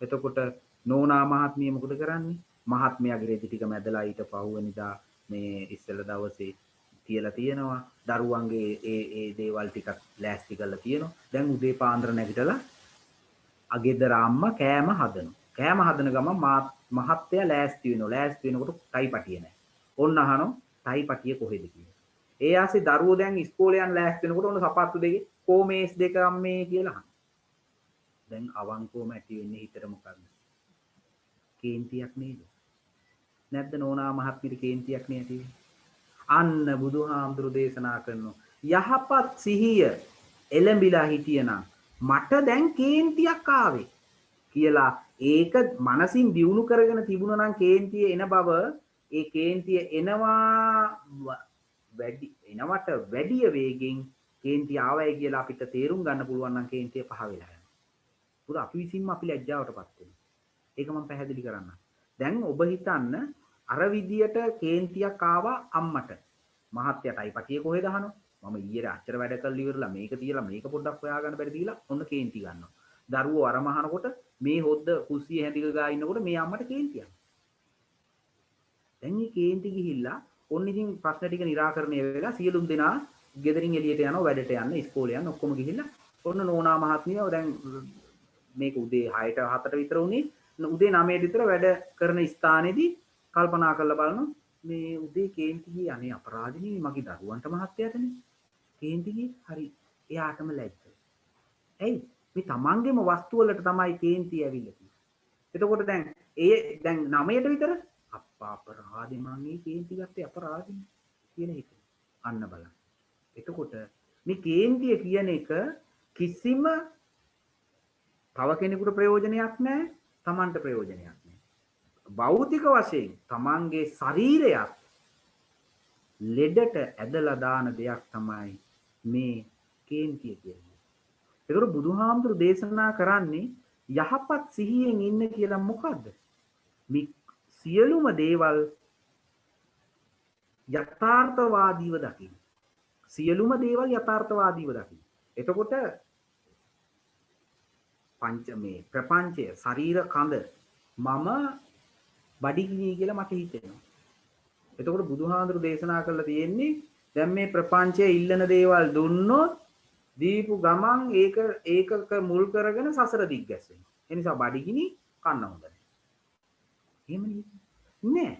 එතකොට නෝනා මහත්මිය මොකද කරන්නේ? මහත්මියගේ රෙදි ටික මැදලා ඊට පහුවෙනිදා මේ ඉස්සෙල්ලා දවසේ තියලා තියෙනවා. දරුවන්ගේ ඒ දේවල් ටිකක් ලෑස්ති කරලා තියෙනවා. දැන් උදේ පාන්දර නැගිටලා අගෙදර අම්මා කෑම හදනවා. කෑම හදන ගමන් මහත්තයා ලෑස්ති වෙනවා. ලෑස්ති වෙනකොට ටයි පටිය නැහැ. ඔන්න අහනවා ටයි පටිය කොහෙද කියලා. ඒ ආසේ දරුවෝ දැන් ඉස්කෝලේ යන ලෑස්ති වෙනකොට ඔන්න සපත්තු දෙකේ කොමේස් දෙක අම්මේ කියලා අහනවා. දැන් අවංකවම ඇති වෙන්නේ හිතට මොකක්ද? කේන්තියක් නේද? නැද්ද නෝනා මහත්මියට කේන්තියක් නේ ඇති වෙන්නේ? අන්න බුදුහාමුදුරු දේශනා කරනවා යහපත් සිහිය එළඹිලා හිටියනම් මට දැන් කේන්තියක් ආවේ කියලා ඒක මනසින් දියුණු කරගෙන තිබුණා නම් කේන්තිය එන බව ඒ කේන්තිය එනවට වැඩි වේගෙන් කේන්තිය ආවයි කියලා අපිට තේරුම් ගන්න පුළුවන් නම් කේන්තිය පහ වෙලා යනවා. පුර අපි විසින්ම අපි ලැජ්ජාවටපත් වෙනවා. ඒක මම පැහැදිලි කරන්නම්. දැන් ඔබ හිතන්න අර විදියට කේන්තියක් ආවා අම්මට. මහත්යටයි පටිය කොහෙද අහනවා? මම ඊයේ අච්චර වැඩ කරලා ඉවරලා මේක තියලා මේක පොඩ්ඩක් හොයාගන්න බැරි දීලා ඔන්න කේන්ති ගන්නවා. දරුවෝ අර මහනකොට මේ හොද්ද කුස්සිය හැඳික ගා ඉන්නකොට මේ අම්මට කේන්තියක්. දැන් මේ කේන්ති ගිහිල්ලා ඔන්න ඉතින් ප්‍රශ්න ටික निराකරණය වෙලා සියලුම දෙනා ගෙදරින් එළියට යනවා වැඩට යන්න ඉස්කෝලේ යන්න ඔක්කොම ගිහිල්ලා ඔන්න නෝනා මහත්මියව දැන් මේක උදේ 6ට 7ට විතර උනේ උදේ 9ට විතර වැඩ කරන ස්ථානයේදී කල්පනා කරලා බලනවා මේ උදේ කේන්ති ගියේ අනේ අපරාධිනේ මගේ දරුවන්ට මහත්යටනේ කේන්ති ගියේ හරි එයාටම ලැජ්ජයි. ඇයි මේ තමන්ගේම වස්තු වලට තමයි කේන්ති ඇවිල්ලා තියෙන්නේ. එතකොට දැන් 9ට විතර අප්පා අපරාධි මං මේ කේන්ති ගත්තේ අපරාධිනේ කියන එක. අන්න බලන්න. එතකොට මේ කේන්තිය කියන එක කිසිම තව කෙනෙකුට ප්‍රයෝජනයක් නැහැ, තමන්ට ප්‍රයෝජනයක් නැහැ. භෞතික වශයෙන් තමන්ගේ ශරීරයත් ලෙඩට ඇදලා දාන දෙයක් තමයි මේ කේන්තිය කියන්නේ. ඒකට බුදුහාමුදුරු දේශනා කරන්නේ යහපත් සිහියෙන් ඉන්න කියලා මොකද්ද? මේ සියලුම දේවල් යථාර්ථවාදීව දකින්න. සියලුම දේවල් යථාර්ථවාදීව දකින්න. එතකොට පංචමේ ප්‍රපංචය ශරීර කඳ මම බඩගිනි කියලා මට හිතෙනවා. එතකොට බුදුහාඳුරු දේශනා කරලා තියෙන්නේ දැන් මේ ප්‍රපංචයේ ඉල්ලන දේවල් දුන්නොත් දීපු ගමන් ඒකක මුල් කරගෙන සසර දිග්ගැස්සෙනවා. ඒ නිසා බඩගිනි කන්න හොඳ නැහැ. එහෙම නෑ.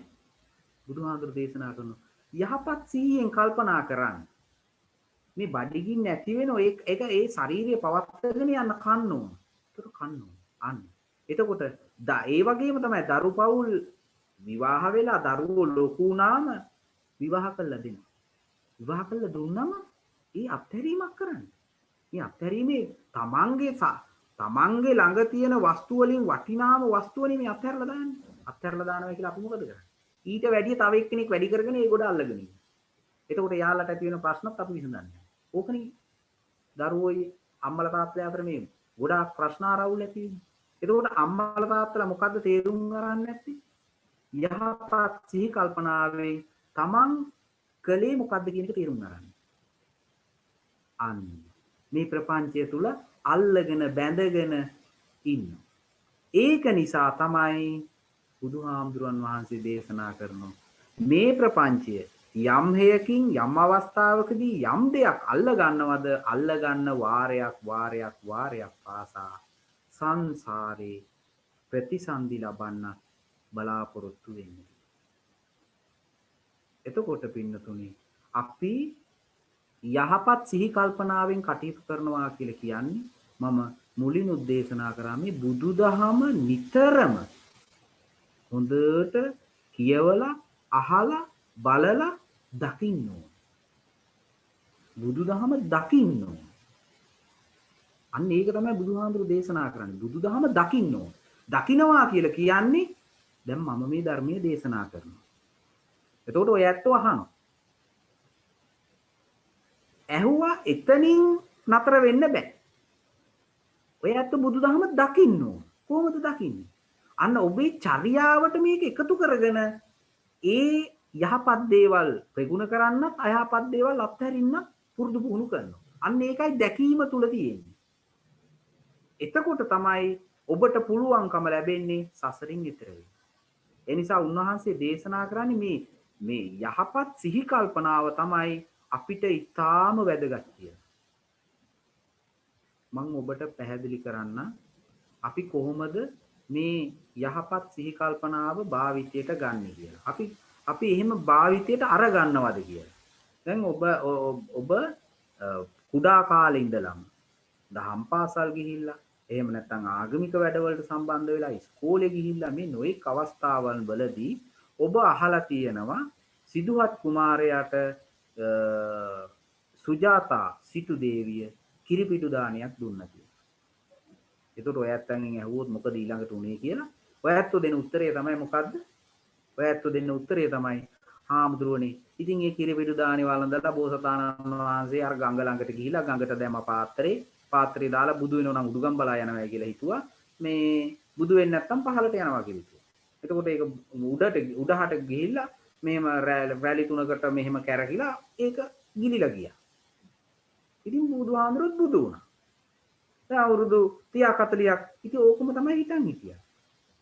බුදුහාඳුරු දේශනා කරන යහපත් සිහියෙන් කල්පනා කරන්න. මේ බඩගින්න නැති වෙන ඒක ඒ ශාරීරිය පවත්වාගෙන යන්න කන්න ඕන. ඒක කන්න ඕන. අන්න. එතකොට ඒ වගේම තමයි දරු පවුල් විවාහ වෙලා දරුවෝ ලොකු වුණාම විවාහ කළා දෙනවා. විවාහ කළා දුන්නම ඒ අත්හැරීමක් කරන්න. මේ අත්හැරීමේ තමන්ගේ ළඟ තියෙන වස්තු වලින් වටිනාම වස්තු වලින් මේ අත්හැරලා දාන්නේ. අත්හැරලා දානවා කියලා අපි මොකද කරන්නේ? ඊට වැඩිය තව එක්කෙනෙක් වැඩි කරගෙන ඒ ගොඩ අල්ලගෙන ඉන්නවා. එතකොට යාළුවට ඇති වෙන ප්‍රශ්නත් අපි විසඳන්නේ. ඕකනේ දරුවෝයි අම්මලා තාත්තලා අතර මේ ගොඩාක් ප්‍රශ්න ආරවුල් ඇති වෙන්නේ. එතකොට අම්මලා තාත්තලා මොකද්ද තේරුම් ගන්න නැත්තේ? යහපත් සිහි කල්පනාවෙන් තමන් කලේ මොකද්ද කියන එක තේරුම් ගන්න. අන්න මේ ප්‍රපංචය තුල අල්ලගෙන බැඳගෙන ඉන්න. ඒක නිසා තමයි බුදුහාමුදුරන් වහන්සේ දේශනා කරනවා මේ ප්‍රපංචය යම් හේයකින් යම් අවස්ථාවකදී යම් දෙයක් අල්ල ගන්නවද අල්ල ගන්න වාරයක් පාසා සංසාරේ ප්‍රතිසන්දි ලබන්න බලාපොරොත්තු වෙන්නේ. එතකොට පින්නතුනි අපි යහපත් සිහි කල්පනාවෙන් කටයුතු කරනවා කියලා කියන්නේ මම මුලින් උද්දේශනා කරා මේ බුදුදහම නිතරම හොඳට කියවලා අහලා බලලා දකින්න ඕන. බුදුදහම දකින්න ඕන. අන්න ඒක තමයි බුදුහාමුදුරු දේශනා කරන්නේ. බුදුදහම දකින්න ඕන. දකින්නවා කියලා කියන්නේ දැන් මම මේ ධර්මයේ දේශනා කරනවා. එතකොට ඔය ඇත්තෝ අහනවා. ඇහුවා එතනින් නතර වෙන්න බෑ. ඔය ඇත්ත බුදුදහම දකින්න ඕන. කොහොමද දකින්නේ? අන්න ඔබේ චර්යාවට මේක එකතු කරගෙන ඒ යහපත් දේවල් ප්‍රගුණ කරන්නත් අයහපත් දේවල් අත්හැරින්නත් පුරුදු පුහුණු කරනවා. අන්න ඒකයි දැකීම තුල තියෙන්නේ. එතකොට තමයි ඔබට පුළුවන්කම ලැබෙන්නේ සසරින් ඈතර වෙන්න. ඒ නිසා උන්වහන්සේ දේශනා කරන්නේ මේ යහපත් සිහි කල්පනාව තමයි අපිට ඊටාම වැදගත් කියලා. මම ඔබට පැහැදිලි කරන්න අපි කොහොමද මේ යහපත් සිහි කල්පනාව භාවිතයට ගන්න කියලා. අපි එහෙම භාවිතයට අර ගන්නවද කියලා. දැන් ඔබ කුඩා කාලේ ඉඳලම දහම් පාසල් ගිහිල්ලා එහෙම නැත්නම් ආගමික වැඩවලට සම්බන්ධ වෙලා ඉස්කෝලේ ගිහිල්ලා මේ නොඑක් අවස්ථාවන් වලදී ඔබ අහලා තියෙනවා සිදුහත් කුමාරයාට සුජාතා සිටු දේවිය කිරිපිටු දානයක් දුන්නා කියලා. ඒකට ඔය ඇත්තන්ගෙන් ඇහුවොත් මොකද ඊළඟට උනේ කියලා ඔය ඇත්තෝ දෙන උත්තරය තමයි මොකද්ද? ඔය ඇත්තෝ දෙන උත්තරය තමයි හාමුදුරුවනේ ඉතින් ඒ කිරිපිටු දානේ වළඳලා බෝසතාණන් වහන්සේ අර ගඟ ළඟට ගිහිලා ගඟට දැම්ම පාත්‍රේ දාලා බුදු වෙනව නම් උඩුගම් බලා යනවා කියලා හිතුවා. මේ බුදු වෙන්නේ නැත්තම් පහළට යනවා කියලා හිතුවා. එතකොට ඒක උඩහට ගිහිල්ලා මෙහෙම රැලි තුනකට මෙහෙම කැරකිලා ඒක ගිලිලා ගියා. ඉතින් බුදුහාමුදුරුවෝ බුදු වුණා. දැන් අවුරුදු 30ක් 40ක් ඉතින් ඕකම තමයි හිතන් හිටියා.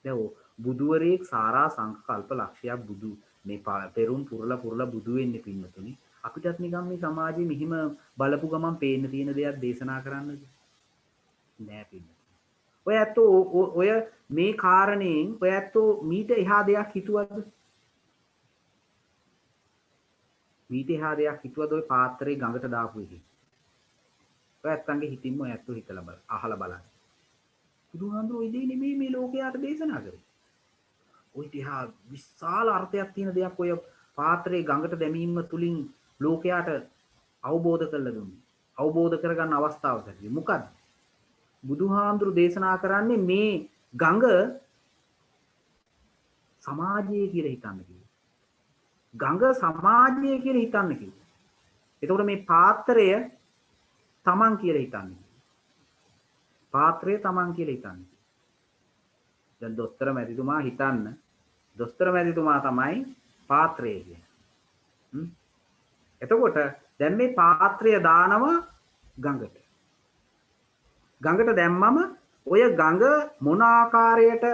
දැන් බුදුවරයෙක් සාරා සංකල්ප ලක්ෂයක් බුදු මේ පෙරුම් පුරලා බුදු වෙන්නේ පින්නතුනේ. අපිටත් නිකන් මේ සමාජයේ මෙහිම බලපු ගමන් පේන්න තියෙන දේවල් දේශනා කරන්නද? නෑ පින්නතුනේ. ඔය ඇත්තෝ ඔය මේ කාරණේෙන් ඔය ඇත්තෝ මීට එහා දෙයක් හිතුවද? මීට එහා දෙයක් හිතුවද ඔය පාත්‍රේ ගඟට දාපු එකේ? ඔය ඇත්තන්ගේ හිතින්ම ඔය ඇත්තෝ හිතලා බලන්න, අහලා බලන්න. බුදුහාමුදුරුවෝ ඉදී නෙමෙයි මේ ලෝකයට දේශනා කරේ. ඔය තියා විශාල අර්ථයක් තියෙන දෙයක් ඔය පාත්‍රේ ගඟට දැමීම තුලින් ලෝකයට අවබෝධ කරලා දුන්නේ. අවබෝධ කරගන්න අවස්ථාවක් ලැබුණේ. මොකද්ද? බුදුහාමුදුරු දේශනා කරන්නේ මේ ගඟ සමාජය කියලා හිතන්න කිව්වා. ගඟ සමාජය කියලා හිතන්න කිව්වා. එතකොට මේ පාත්‍රය තමන් කියලා හිතන්න. පාත්‍රය තමන් කියලා හිතන්න. දැන් දොස්තර මැතිතුමා හිතන්න. දොස්තර මැතිතුමා තමයි පාත්‍රය කියන්නේ. එතකොට දැන් මේ පාත්‍රය දානවා ගඟට. ගඟට දැම්මම ඔය ගඟ මොන ආකාරයට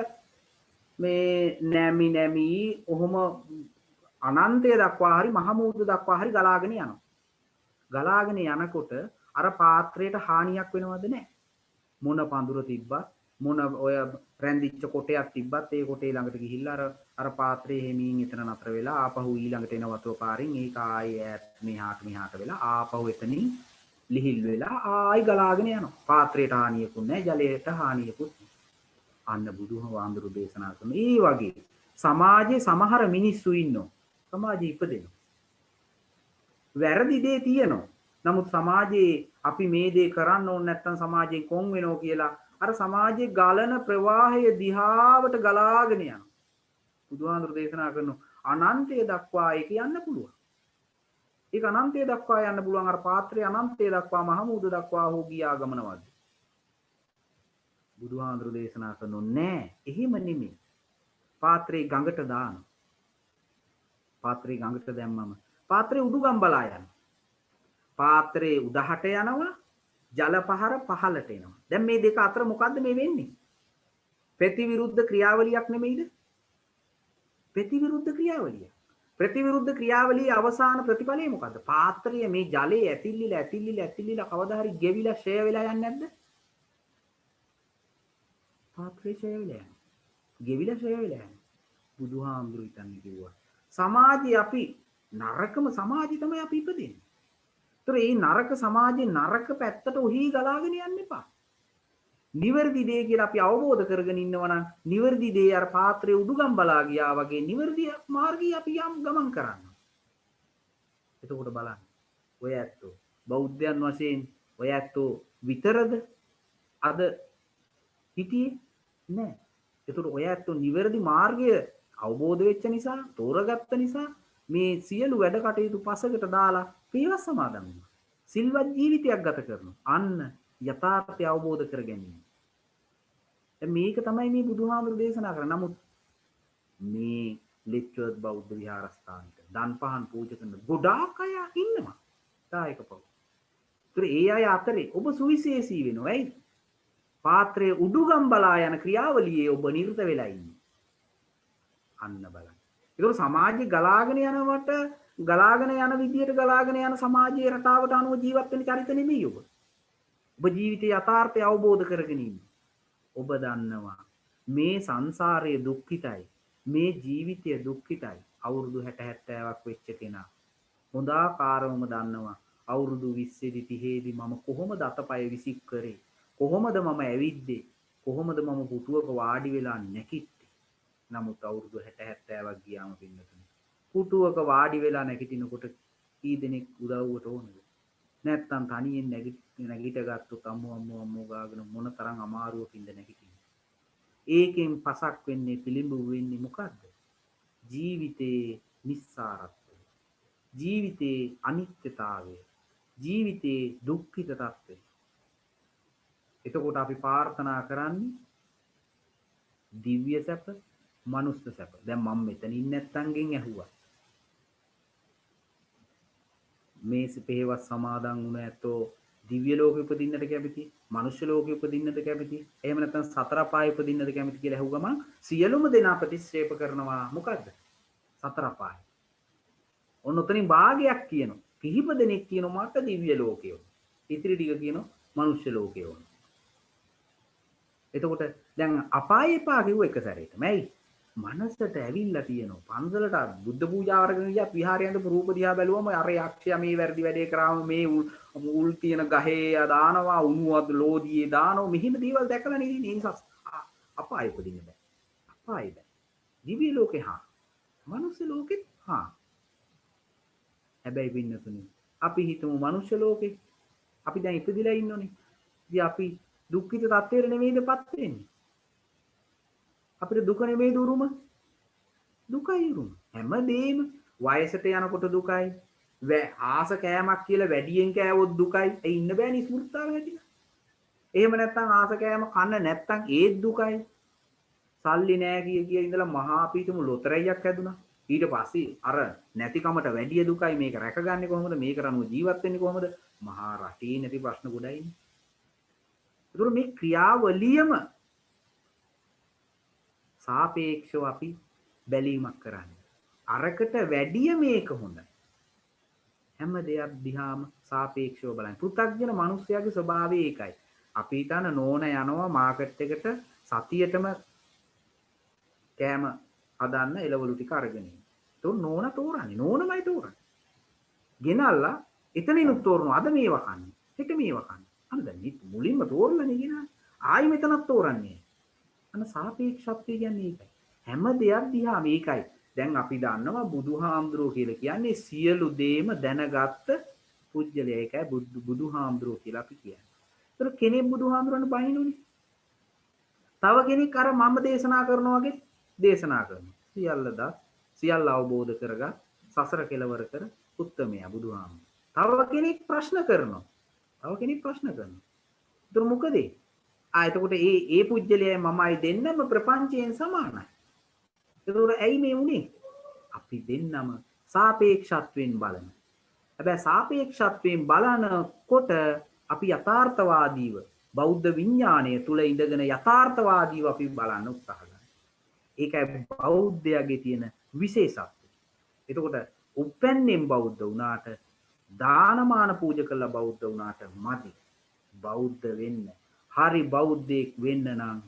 මේ නැමි ඔහොම අනන්තය දක්වා හරි මහ මුහුද දක්වා හරි ගලාගෙන යනවා. ගලාගෙන යනකොට අර පාත්‍රයට හානියක් වෙනවද නැහැ. මොන පඳුර තිබ්බත් මොන ඔය රැඳිච්ච කොටයක් තිබ්බත් ඒ කොටේ ළඟට ගිහිල්ලා අර පාත්‍රයේ හැමීන් එතන නතර වෙලා ආපහු ඊළඟට එන වතුර පාරින් ඒක ආයෙ ඈත් මෙහාට වෙලා ආපහු එතනින් ලිහිල් වෙලා ආයි ගලාගෙන යනවා. පාත්‍රයට හානියකුත් නැහැ, ජලයට හානියකුත් නැහැ. අන්න බුදුහාමුදුරු දේශනා කරන ඒ වගේ සමාජයේ සමහර මිනිස්සු ඉන්නවා. සමාජයේ ඉපදෙනවා. වැරදි දේ තියෙනවා. නමුත් සමාජයේ අපි මේ දේ කරන්න ඕනේ නැත්නම් සමාජයෙන් කොන් වෙනවා කියලා අර සමාජයේ ගලන ප්‍රවාහය දිහාවට ගලාගෙන යනවා. බුදුහාමුදුරු දේශනා කරන අනන්තය දක්වා ඒක යන්න පුළුවන්. ඒක අනන්තය දක්වා යන්න පුළුවන්. අර පාත්‍රය අනන්තය දක්වා මහමුද දක්වා හෝ ගියා ගමනවද? බුදුහාමුදුරු දේශනා කරනෝ නෑ. එහෙම නෙමෙයි. පාත්‍රේ ගඟට දාන. පාත්‍රේ ගඟට දැම්මම පාත්‍රේ උඩුගම් බලා යනවා. පාත්‍රේ උඩහට යනවා, ජල පහර පහළට එනවා. දැන් මේ දෙක අතර මොකද්ද මේ වෙන්නේ? ප්‍රතිවිරුද්ධ ක්‍රියාවලියක් නෙමෙයිද? ප්‍රතිවිරුද්ධ ක්‍රියාවලිය. ප්‍රතිවිරුද්ධ ක්‍රියාවලියේ අවසාන ප්‍රතිඵලය මොකද්ද? පාත්‍රය මේ ජලයේ ඇතිල්ලිලා කවදා හරි ගෙවිලා ෂය වෙලා යන්නේ නැද්ද? පාත්‍රය ෂය වෙලා යනවා. ගෙවිලා ෂය වෙලා යනවා. බුදුහාමුදුරු හිතන්නේ කිව්වා. සමාජයේ අපි නරකම සමාජي තමයි අපි ඉපදෙන්නේ. ඒතර මේ නරක සමාජයේ නරක පැත්තට ඔහි ගලාගෙන යන්න එපා. නිවැරදි දේ කියලා අපි අවබෝධ කරගෙන ඉන්නවා නම් නිවැරදි දේ අර පාත්‍රයේ උඩුගම් බලා ගියා වගේ නිවැරදි මාර්ගය අපි යම් ගමන් කරනවා. එතකොට බලන්න. ඔය ඇත්තෝ බෞද්ධයන් වශයෙන් ඔය ඇත්තෝ විතරද අද හිටියේ නෑ. එතකොට ඔය ඇත්තෝ නිවැරදි මාර්ගය අවබෝධ වෙච්ච නිසා තෝරගත්ත නිසා මේ සියලු වැඩ කටයුතු පසකට දාලා පේවස් සමාදන් වුණා. සිල්වත් ජීවිතයක් ගත කරනවා. අන්න යථාර්ථය අවබෝධ කර ගැනීම. මේක තමයි මේ බුදුහාමුදුරු දේශනා කරන්නේ. නමුත් මේ ලිච්ඡවීත් බෞද්ධ විහාරස්ථානෙට දන් පහන් පූජා කරන ගොඩාක් අය ඉන්නවා. දායක පව්. ඒතර ඒ අය අතරේ ඔබ සුවිශේෂී වෙනවා. ඇයි? පාත්‍රයේ උඩුගම් බලා යන ක්‍රියාවලියේ ඔබ නිරත වෙලා ඉන්නේ. අන්න බලන්න. ඒක සමාජයේ ගලාගෙන යන විදියට ගලාගෙන යන සමාජයේ රටාවට අනුව ජීවත් වෙන චරිත නෙමෙයි ඔබ. ඔබ ජීවිතයේ යථාර්ථය අවබෝධ කරගෙන ඉන්නේ. ඔබ දන්නවා මේ සංසාරයේ දුක්ඛිතයි. මේ ජීවිතය දුක්ඛිතයි. අවුරුදු 60 70ක් වෙච්ච කෙනා හොඳාකාරවම දන්නවා අවුරුදු 20 30 මම කොහොමද අතපය විසික් කරේ? කොහොමද මම ඇවිද්දේ? කොහොමද මම පුටුවක වාඩි වෙලා නැගිට්ටේ? නමුත් අවුරුදු 60 70ක් ගියාම පින්නතුනේ පුටුවක වාඩි වෙලා නැගිටිනකොට කී දෙනෙක් උදව්වට ඕනද? නැත්තම් තනියෙන් නැගිට ගත්තොත් අම්මෝ ගාගෙන මොන තරම් අමාරුවකින්ද නැගිටින්නේ. ඒකෙන් පසක් වෙන්නේ පිළිඹු වෙන්නේ මොකද්ද? ජීවිතේ නිස්සාරත්වය. ජීවිතේ අනිත්‍යතාවය. ජීවිතේ දුක්ඛිත තත්ත්වය. එතකොට අපි ප්‍රාර්ථනා කරන්නේ දිව්‍ය සැප, මනුස්ස සැප. දැන් මම මෙතනින් නැත්තන්ගෙන් ඇහුවා. මේ සිපේවත් සමාදන් වුණ ඇතෝ දිව්‍ය ලෝකෙ උපදින්නට කැමති, මනුෂ්‍ය ලෝකෙ උපදින්නට කැමති, එහෙම නැත්නම් සතර පායෙ උපදින්නට කැමති කියලා ඇහුවම සියලුම දෙනා ප්‍රතික්ෂේප කරනවා. මොකද්ද? සතර පාය. ඔන්න උතනින් භාගයක් කියනවා. කිහිප දෙනෙක් කියනවා මට දිව්‍ය ලෝකය ඕන. ඉතිරි ටික කියනවා මනුෂ්‍ය ලෝකය ඕන. එතකොට දැන් අපාය එපා කිව්ව එක සැරේටම ඇයි? මනසට ඇවිල්ලා තියෙනවා. පන්සලට බුද්ධ පූජා වර්ගන ගියා විහාරයන්ට රූප දිහා බැලුවම අර යක්ෂයා මේ වැරදි වැඩේ කරාම මේ උල් තියෙන ගහේ දානවා උණුවද ලෝදියේ දානවා මෙහිම දේවල් දැකලා නේද ඉන්නේ. ඒ නිසා අපාය උපදින්න බෑ. අපාය බෑ. දිව්‍ය ලෝකේ හා මනුෂ්‍ය ලෝකෙත් හා. හැබැයි පින්නතුනි අපි හිතමු මනුෂ්‍ය ලෝකේ අපි දැන් ඉපදිලා ඉන්නෝනේ. ඉතින් අපි දුක්ඛිත තත්ත්වයට නෙමෙයිදපත් වෙන්නේ. අපිට දුක නෙමෙයි දුරුම. දුකයි උරුම. හැමදේම වයසට යනකොට දුකයි. ආස කෑමක් කියලා වැඩියෙන් කෑවොත් දුකයි. ඒ ඉන්න බෑනේ ස්මෘතාව හැදිලා. එහෙම නැත්නම් ආස කෑම කන්න නැත්නම් ඒත් දුකයි. සල්ලි නෑ කිය ඉඳලා මහා පීතුම ලොතරැයියක් හැදුනා. ඊට පස්සේ අර නැතිකමට වැඩි දුකයි. මේක රැකගන්නේ කොහොමද? මේක රණුව ජීවත් වෙන්නේ කොහොමද? මහා රටේ නැති ප්‍රශ්න ගොඩයිනේ. ඒතර මේ ක්‍රියාවලියම සාපේක්ෂව අපි බැලීමක් කරන්නේ. අරකට වැඩිය මේක හොඳයි. හැම දෙයක් දිහාම සාපේක්ෂව බලන්න. පෘථග්ජන මිනිස්යාගේ ස්වභාවය ඒකයි. අපි හිතන නෝන යනවා මාකට් එකට සතියටම කෑම හදන්න එළවලු ටික අරගෙන ඉන්න. ඒක නෝන තෝරන්නේ. නෝනමයි තෝරන්නේ. ගෙනල්ලා එතනිනුත් තෝරනවා. අද මේව කන්නේ. හෙට මේව කන්නේ. අන්න දැන් මුලින්ම තෝරලානේ ගෙනා. ආයි මෙතනත් තෝරන්නේ. අන්න සාපේක්ෂත්වය කියන්නේ ඒකයි. හැම දෙයක් දිහා මේකයි. දැන් අපි දන්නවා බුදුහාමුදුරුවෝ කියලා කියන්නේ සියලු දේම දැනගත්ත පුජ්‍යලයා. ඒකයි බුදුහාමුදුරුවෝ කියලා අපි කියන්නේ. ඒතර කෙනෙක් බුදුහාමුදුරන්ට බහිනුනේ. තව කෙනෙක් අර මම දේශනා කරනවා වගේ දේශනා කරනවා. සියල්ල අවබෝධ කරගත් සසර කෙලවර කර උත්තමයා බුදුහාමුදුරුවෝ. තව කෙනෙක් ප්‍රශ්න කරනවා. ඒතර මොකද? එතකොට ඒ පුජ්‍යලයයි මමයි දෙන්නම ප්‍රපංචයෙන් සමානයි. ඒතකොට ඇයි මේ උනේ? අපි දෙන්නම සාපේක්ෂත්වයෙන් බලන. හැබැයි සාපේක්ෂත්වයෙන් බලනකොට අපි යථාර්ථවාදීව බෞද්ධ විඥාණය තුල ඉඳගෙන යථාර්ථවාදීව අපි බලන්න උත්සාහ කරනවා. ඒකයි බෞද්ධයාගේ තියෙන විශේෂත්වය. එතකොට උපැන්නෙන් බෞද්ධ වුණාට දානමාන පූජ කළ බෞද්ධ වුණාට මදි. බෞද්ධ වෙන්න. හරි බෞද්ධයෙක් වෙන්න නම්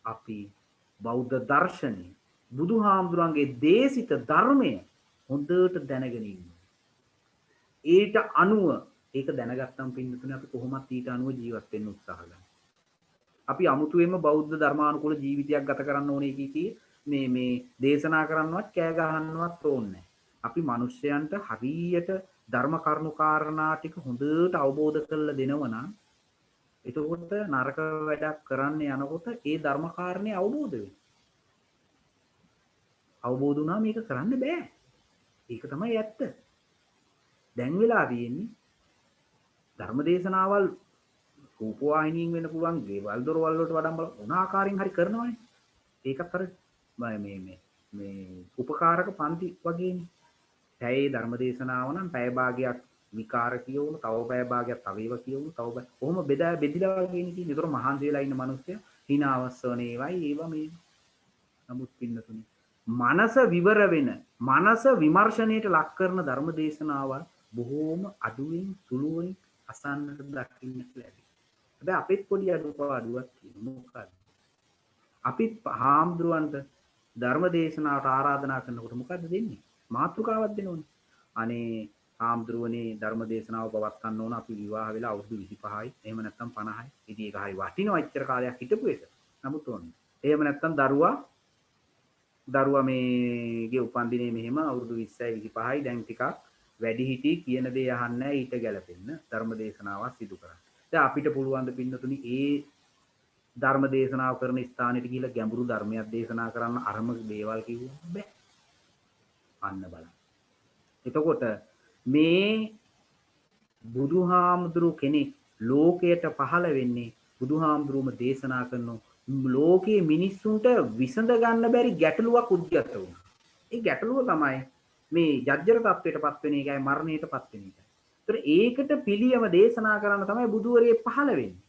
අපි බෞද්ධ දර්ශනය බුදුහාමුදුරන්ගේ දේශිත ධර්මය හොඳට දැනගෙන ඉන්න. ඊට අනුව ඒක දැනගත්තම් පින්නතුනේ අපි කොහොමත් ඊට අනුව ජීවත් වෙන්න උත්සාහ ගන්න. අපි අමුතුවෙන්ම බෞද්ධ ධර්මානුකූල ජීවිතයක් ගත කරන්න ඕනේ කී මේ දේශනා කරන්නවත් කෑ ගහන්නවත් ඕනේ නැහැ. අපි මිනිස්යන්ට හරියට ධර්ම කරුණු කාරණා ටික හොඳට අවබෝධ කරලා දෙනවා නම් එතකොට නරක වැඩක් කරන්න යනකොට ඒ ධර්ම කාරණේ අවබෝධ වෙනවා. අවබෝධ වුණා මේක කරන්න බෑ. ඒක තමයි ඇත්ත. දැන් වෙලා තියෙන්නේ ධර්ම දේශනාවල් රූපවාහිනියෙන් වෙන්න පුළුවන් ගෙවල් දොරවල් වලට වඩා බල මොන ආකාරයෙන් හරි කරනවනේ. ඒකත් අර මේ උපකාරක පන්ති වගේනේ. පැයේ ධර්ම දේශනාව නම් පැය භාගයක් විකාර කියවුණු, තව පැය භාගයක් තව ඒවා කියවුණු, තව කොහොම බෙදලා වගේනේ කියන්නේ. ඒතර මහන්සි වෙලා ඉන්න මිනිස්සු hinaවස්සවන ඒවයි ඒවා මේ නමුත් පින්නතුනි මනස විවර වෙන, මනස විමර්ශනයට ලක් කරන ධර්ම දේශනාවල් බොහෝම අඩුවෙන් සුළුවෙන් අසන්නට දකින්නට ලැබේ. හැබැයි අපිත් පොඩි අඩුපාඩුවක් තියෙනවා. මොකක්ද? අපිත් හාමුදුරුවන්ට ධර්ම දේශනාවට ආරාධනා කරනකොට මොකද්ද දෙන්නේ? මාතෘකාවක් දෙනෝනේ. අනේ හාමුදුරුවනේ ධර්ම දේශනාව පවත්වන්න ඕන අපි විවාහ වෙලා අවුරුදු 25යි. එහෙම නැත්නම් 50යි. ඉතින් ඒක හරි වටිනවා ඉච්චර කාලයක් හිටපු එක. නමුත් ඕනේ. එහෙම නැත්නම් දරුවා මේගේ උපන්දිනේ මෙහෙම අවුරුදු 20යි 25යි දැන් ටිකක් වැඩි හිටි කියන දේ අහන්නේ ඊට ගැලපෙන්න ධර්ම දේශනාවක් සිදු කරන්න. දැන් අපිට පුළුවන් ද පින්නතුනි ඒ ධර්ම දේශනාව කරන ස්ථානෙට ගිහිල්ලා ගැඹුරු ධර්මයක් දේශනා කරන්න අරම දේවල් කිව්වොත් බෑ. අන්න බලන්න. එතකොට මේ බුදුහාමුදුරු කෙනෙක් ලෝකයට පහළ වෙන්නේ බුදුහාමුදුරුවම දේශනා කරන ලෝකයේ මිනිස්සුන්ට විසඳ ගන්න බැරි ගැටලුවක් උද්ගත වුණා. ඒ ගැටලුව තමයි මේ ජජ්ජර තත්වයටපත් වෙන එකයි මරණයටපත් වෙන එකයි. ඒතර ඒකට පිළියම දේශනා කරන්න තමයි බුදුවරේ පහළ වෙන්නේ.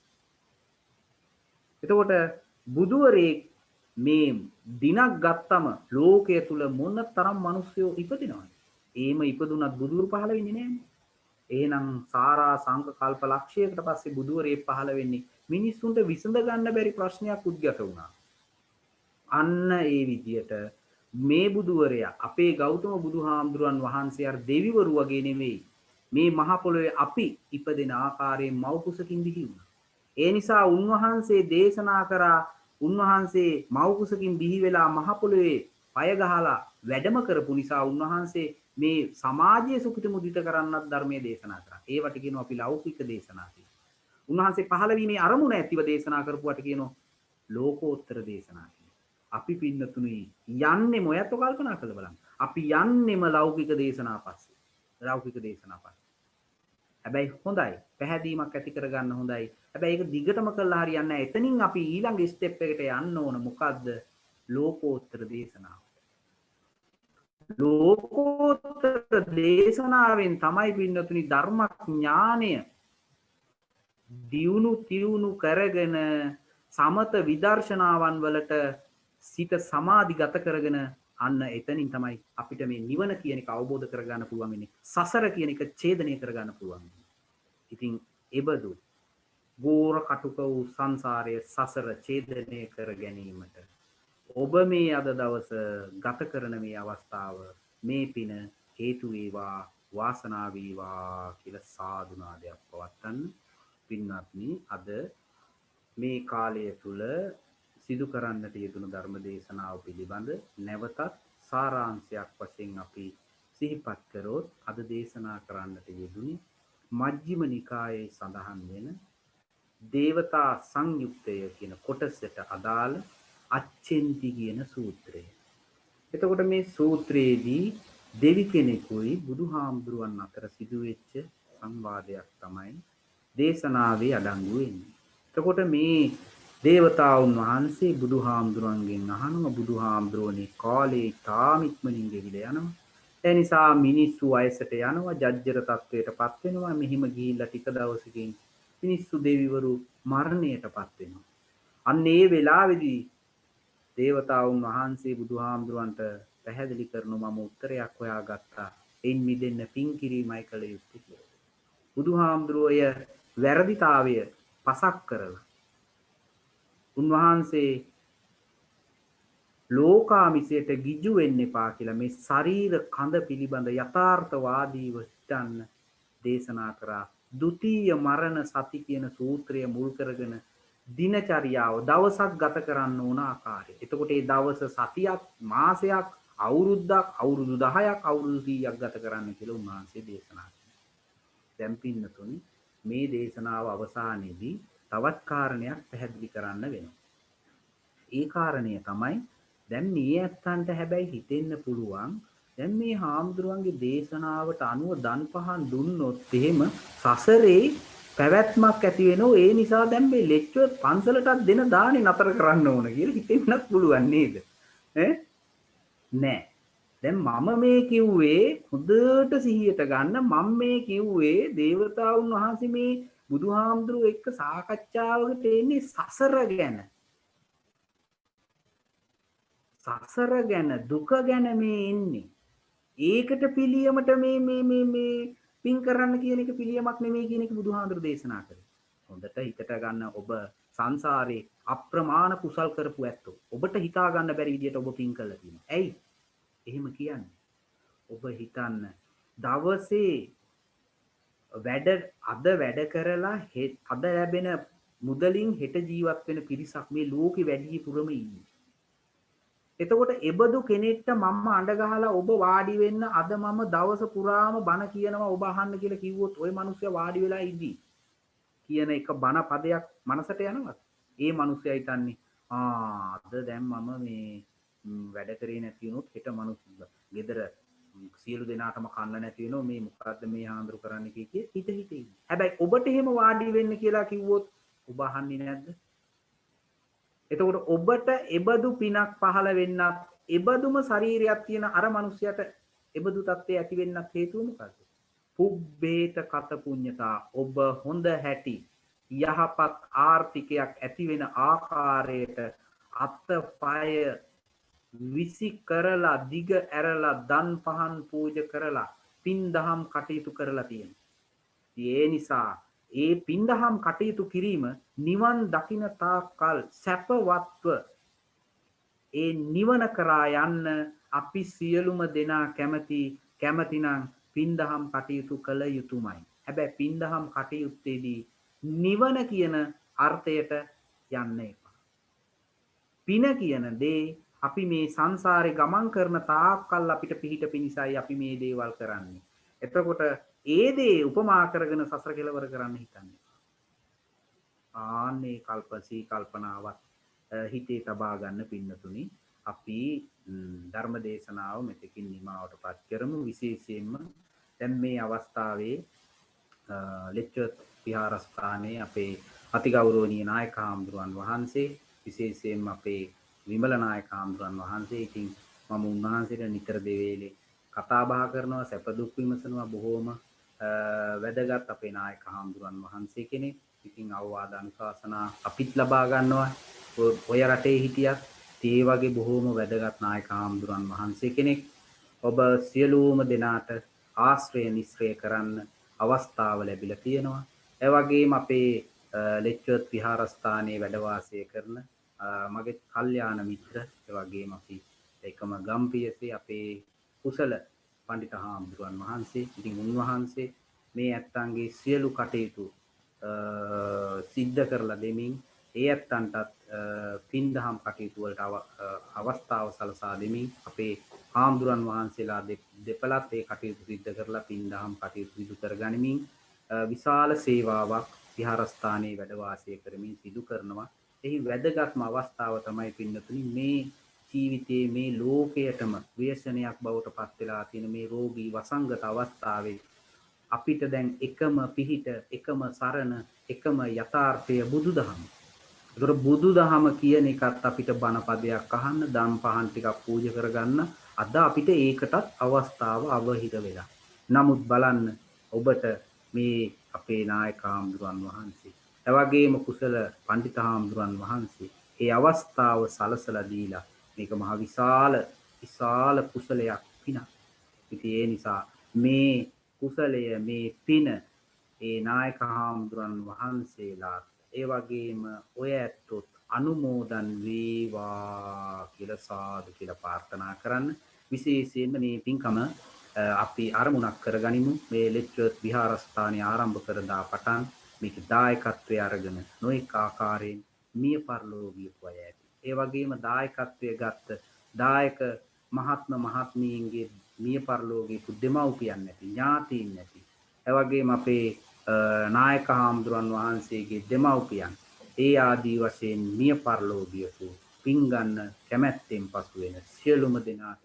එතකොට බුදුවරේ මේ දිනක් ගත්තම ලෝකයේ තුල මොන තරම් මිනිස්සු ඉපදිනවද? එහෙම ඉපදුනත් බුදුරු පහළ වෙන්නේ නැහැ. එහෙනම් සාරා සංක කල්ප ලක්ෂයකට පස්සේ බුදුවරේ පහළ වෙන්නේ මිනිස්සුන්ට විසඳ ගන්න බැරි ප්‍රශ්නයක් උද්ගත වුණා. අන්න ඒ විදියට මේ බුදුවරයා අපේ ගෞතම බුදුහාමුදුරන් වහන්සේ අර දෙවිවරු වගේ නෙමෙයි. මේ මහ පොළොවේ අපි ඉපදෙන ආකාරයෙන් මව් කුසකින් බිහි වුණා. ඒ නිසා උන්වහන්සේ දේශනා කරා උන්වහන්සේ මව් කුසකින් බිහි වෙලා මහ පොළොවේ පය ගහලා වැඩම කරපු නිසා උන්වහන්සේ මේ සමාජයේ සුඛිත මුදිත කරන්නත් ධර්මයේ දේශනා කරා. ඒවට කියනවා අපි ලෞකික දේශනා කියලා. උන්වහන්සේ පහළ වීමේ අරමුණ ඇතිව දේශනා කරපුවට කියනවා ලෝකෝත්තර දේශනා කියලා. අපි පින්නතුණි යන්නේ මොයත් කල්පනා කරලා බලන්න. අපි යන්නේම ලෞකික දේශනා පස්සේ. ලෞකික දේශනා පස්සේ. හැබැයි හොඳයි. පැහැදීමක් ඇති කරගන්න හොඳයි. හැබැයි ඒක දිගටම කළා හරියන්නේ නැහැ. එතනින් අපි ඊළඟ ස්ටෙප් එකට යන්න ඕන. මොකද්ද? ලෝකෝත්තර දේශනාව. ලෝකෝත්තර දේශනාවෙන් තමයි පින්නතුනි ධර්මඥානය දියුණු කරගෙන සමත විදර්ශනාවන් වලට සිත සමාධිගත කරගෙන අන්න එතනින් තමයි අපිට මේ නිවන කියන එක අවබෝධ කරගන්න පුළුවන් වෙන්නේ. සසර කියන එක ඡේදනය කරගන්න පුළුවන් වෙන්නේ. ඉතින් එබඳු ගෝර කටුක වූ සංසාරයේ සසර ඡේදනය කර ගැනීමට ඔබ මේ අද දවස ගත කරන මේ අවස්ථාව මේ පින හේතු වේවා වාසනාව වේවා කියලා සාදු නාදයක් පවත්වන්න. පින්වත්නි අද මේ කාලය තුල සිදු කරන්නට යෙදුණු ධර්ම දේශනාව පිළිබඳ නැවතත් සාරාංශයක් වශයෙන් අපි සිහිපත් කරොත් අද දේශනා කරන්නට යෙදුනේ මජ්ක්‍ධිම නිකායේ සඳහන් වෙන දේවතා සංයුක්තය කියන කොටසට අදාළ අච්චෙන්ති කියන සූත්‍රය. එතකොට මේ සූත්‍රයේදී දෙවි කෙනෙකුයි බුදුහාමුදුරුවන් අතර සිදුවෙච්ච සංවාදයක් තමයි දේශනාවේ අඩංගු වෙන්නේ. එතකොට මේ දේවතාවුන් වහන්සේ බුදුහාමුදුරුවන්ගෙන් අහනවා බුදුහාමුදුරුවනේ කාලේ තාම ඉක්මනින් ගෙවිලා යනවා. ඒ නිසා මිනිස්සු වයසට යනවා, ජජ්ජර තත්වයටපත් වෙනවා. මෙහිම ගිහිල්ලා ටික දවසකින් මිනිස්සු දෙවිවරු මරණයටපත් වෙනවා. අන්න ඒ වෙලාවේදී දේවතාවුන් වහන්සේ බුදුහාමුදුරුවන්ට පැහැදිලි කරනවා මම උත්තරයක් හොයාගත්තා. එයින් මිදෙන්න පින් කිරීමයි කළ යුත්තේ කියලා. බුදුහාමුදුරුවෝ එය වැරදිතාවය පසක් කරලා උන්වහන්සේ ලෝකාමිසයට ගිජු වෙන්න එපා කියලා මේ ශරීර කඳ පිළිබඳ යථාර්ථවාදීව හිතන්න දේශනා කරා. ဒုတိ ය මරණ සති කියන සූත්‍රය මුල් කරගෙන දිනචරියාව දවසක් ගත කරන්න ඕන ආකාරය. එතකොට ඒ දවස සතියක්, මාසයක්, අවුරුද්දක්, අවුරුදු 10ක්, අවුරුදු 100ක් ගත කරන්න කියලා උන්වහන්සේ දේශනා කළා. දැන් පින්නතුනි මේ දේශනාව අවසානයේදී තවත් කාරණයක් පැහැදිලි කරන්න වෙනවා. ඒ කාරණය තමයි දැන් මේ ඇත්තන්ට හැබැයි හිතෙන්න පුළුවන් දැන් මේ හාමුදුරුවන්ගේ දේශනාවට අනුව දන් පහන් දුන්නොත් එහෙම සසරේ පැවැත්මක් ඇති වෙනවා. ඒ නිසා දැන් මේ ලෙක්චර් පන්සලටත් දෙන දානේ නතර කරන්න ඕන කියලා හිතෙන්නත් පුළුවන් නේද? නෑ. දැන් මම මේ කිව්වේ හොඳට සිහියට ගන්න මම මේ කිව්වේ දේවතාවුන් වහන්සේ මේ බුදුහාමුදුරුවෝ එක්ක සාකච්ඡාවකට එන්නේ සසර ගැන. සසර ගැන දුක ගැන මේ එන්නේ. ඒකට පිළියමට මේ පින් කරන්න කියන එක පිළියමක් නෙමෙයි කියන එක බුදුහාමුදුරු දේශනා කරේ. හොඳට හිතට ගන්න ඔබ සංසාරේ අප්‍රමාණ කුසල් කරපු ඇත්තෝ. ඔබට හිතා ගන්න බැරි විදියට ඔබ පින් කළා තියෙනවා. ඇයි? එහෙම කියන්නේ. ඔබ හිතන්න දවසේ වැඩ කරලා අද ලැබෙන මුදලින් හෙට ජීවත් වෙන පිරිසක් මේ ලෝකෙ වැඩිපුරම ඉන්නේ. එතකොට එබඳු කෙනෙක්ට මම අඬ ගහලා ඔබ වාඩි වෙන්න අද මම දවස පුරාම බණ කියනවා ඔබ අහන්න කියලා කිව්වොත් ওই මිනිස්සයා වාඩි වෙලා ඉදී කියන එක බණ පදයක් මනසට යනවද? ඒ මිනිස්සයා හිතන්නේ අද දැන් මම මේ වැඩ කරේ නැති වුණොත් හෙට මිනිස්සු ගෙදර සියලු දෙනාටම කන්න නැති වෙනවා මේ මොකද්ද මේ හාඳුරු කරන්න කිය හිත ඉන්නේ. හැබැයි ඔබට එහෙම වාඩි වෙන්න කියලා කිව්වොත් ඔබ අහන්නේ නැද්ද? එතකොට ඔබට එබඳු පිනක් පහළ වෙන්නත් එබඳුම ශරීරයක් තියෙන අර මිනිසයාට එබඳු තත්ත්වය ඇති වෙන්නත් හේතුව මොකද්ද? පුබ්බේත කත පුඤ්ඤතා ඔබ හොඳ හැටි යහපත් ආර්ථිකයක් ඇති වෙන ආකාරයට අත්පය විසි කරලා දිග ඇරලා දන් පහන් පූජ කරලා පින් දහම් කටයුතු කරලා තියෙනවා. ඒ නිසා ඒ පින්දහම් කටයුතු කිරීම නිවන් දකින තාක්කල් සැපවත්ව ඒ නිවන කරා යන්න අපි සියලුම දෙනා කැමතිනම් පින්දහම් කටයුතු කළ යුතුමයි. හැබැයි පින්දහම් කටයුත්තේදී නිවන කියන අර්ථයට යන්න එපා. පින කියන දේ අපි මේ සංසාරේ ගමන් කරන තාක්කල් අපිට පිහිට පිණිසයි අපි මේ දේවල් කරන්නේ. එතකොට ඒ දේ උපමා කරගෙන සසර කෙලවර කරන්න හිතන්නේ. ආන්නේ කල්පනාවත් හිතේ තබා ගන්න පින්නතුනි අපි ධර්ම දේශනාව මෙතකින් නිමාවටපත් කරමු. විශේෂයෙන්ම දැන් මේ අවස්ථාවේ ලෙක්චර් විහාරස්ථානයේ අපේ අතිගෞරවනීය නායක හාමුදුරුවන් වහන්සේ විශේෂයෙන්ම අපේ විමල නායක හාමුදුරුවන් වහන්සේ ඉතින් මම උන්වහන්සේට නිතර දෙවේලේ කතා බහ කරනවා සැප දුක් විමසනවා බොහෝම වැදගත් අපේ නායක හාමුදුරුවන් වහන්සේ කෙනෙක්. ඉතින් අවවාද අනුශාසනා අපිත් ලබා ගන්නවා. ඔය රටේ හිටියත් ඒ වගේ බොහෝම වැදගත් නායක හාමුදුරුවන් වහන්සේ කෙනෙක්. ඔබ සියලුම දෙනාට ආශ්‍රය නිස්ශ්‍රය කරන්න අවස්ථාව ලැබිලා තියෙනවා. ඒ වගේම අපේ ලෙක්චර් විහාරස්ථානයේ වැඩ වාසය කරන මගේ කල්යාණ මිත්‍ර ඒ වගේම අපි එකම ගම්පියසේ අපේ කුසල පඬිත හාමුදුරුවන් වහන්සේ. ඉතින් උන්වහන්සේ මේ ඇත්තන්ගේ සියලු කටයුතු සිද්ධ කරලා දෙමින් ඒ ඇත්තන්ටත් පින්දහම් කටයුතු වලට අවස්ථාව සලසා දෙමින් අපේ හාමුදුරන් වහන්සේලා දෙපළත් ඒ කටයුතු සිද්ධ කරලා පින්දහම් කටයුතු සිදු කර ගනිමින් විශාල සේවාවක් විහාරස්ථානයේ වැඩ වාසය කරමින් සිදු කරනවා. එහි වැදගත්ම අවස්ථාව තමයි පින්නතුනි මේ ජීවිතයේ මේ ලෝකයටම ව්‍යසනයක් බවට පත් වෙලා තියෙන මේ රෝගී වසංගත අවස්ථාවේ අපිට දැන් එකම පිහිට, එකම සරණ, එකම යථාර්ථය බුදුදහම. ඒතර බුදුදහම කියන එකත් අපිට බණපදයක් අහන්න, දන් පහන් ටිකක් පූජා කරගන්න අද අපිට ඒකටත් අවස්ථාව අවහිර වෙලා. නමුත් බලන්න ඔබට මේ අපේ නායක හාමුදුරන් වහන්සේ, එවැගේම කුසල පඬිත හාමුදුරන් වහන්සේ මේ අවස්ථාව සලසලා දීලා මේක මහ විශාල විශාල කුසලයක් පිනක්. ඉතින් ඒ නිසා මේ කුසලය මේ පින ඒ නායක හාමුදුරන් වහන්සේලාත් ඒ වගේම ඔය ඇත්තොත් අනුමෝදන් වේවා කියලා සාදු කියලා ප්‍රාර්ථනා කරන්න. විශේෂයෙන්ම මේ පින්කම අපි අරමුණක් කරගනිමු. මේ ලෙච්චර්ත් විහාරස්ථානයේ ආරම්භ කරදා පටන් මේක දායකත්වයේ අරගෙන නොඑක ආකාරයෙන් මිය පරලෝකීය අය ඇති. ඒ වගේම දායකත්වයේ ගත්ත දායක මහත්ම මහත්මීන්ගේ මිය පරලෝකීය දෙමව්පියන් නැති ඥාතීන් නැති. ඒ වගේම අපේ නායක හාමුදුරන් වහන්සේගේ දෙමව්පියන් ඒ ආදී වශයෙන් මිය පරලෝකීය පින් ගන්න කැමැත්තෙන් පසු වෙන සියලුම දෙනාට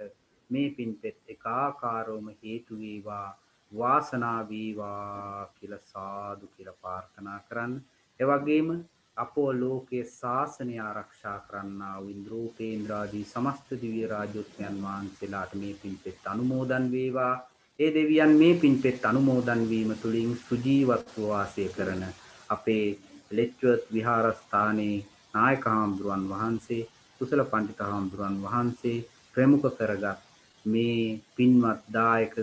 මේ පින්පෙත් එකාකාරවම හේතු වේවා වාසනාව වේවා කියලා සාදු කියලා ප්‍රාර්ථනා කරන්න. ඒ වගේම අපෝ ලෝකයේ ශාසනය ආරක්ෂා කරන්නා වූ ඉන්ද්‍රෝපේන්ද්‍ර ආදී සමස්ත දිව්‍ය රාජෝත්මයන් වහන්සේලාට මේ පින්පෙත් අනුමෝදන් වේවා. ඒ දෙවියන් මේ පින්පෙත් අනුමෝදන් වීම තුළින් සුජීවත්ව වාසය කරන අපේ ලෙච්චර්ත් විහාරස්ථානයේ නායක හාමුදුරන් වහන්සේ කුසල පඬිත හාමුදුරන් වහන්සේ ප්‍රමුඛ කරගත් මේ පින්වත් දායක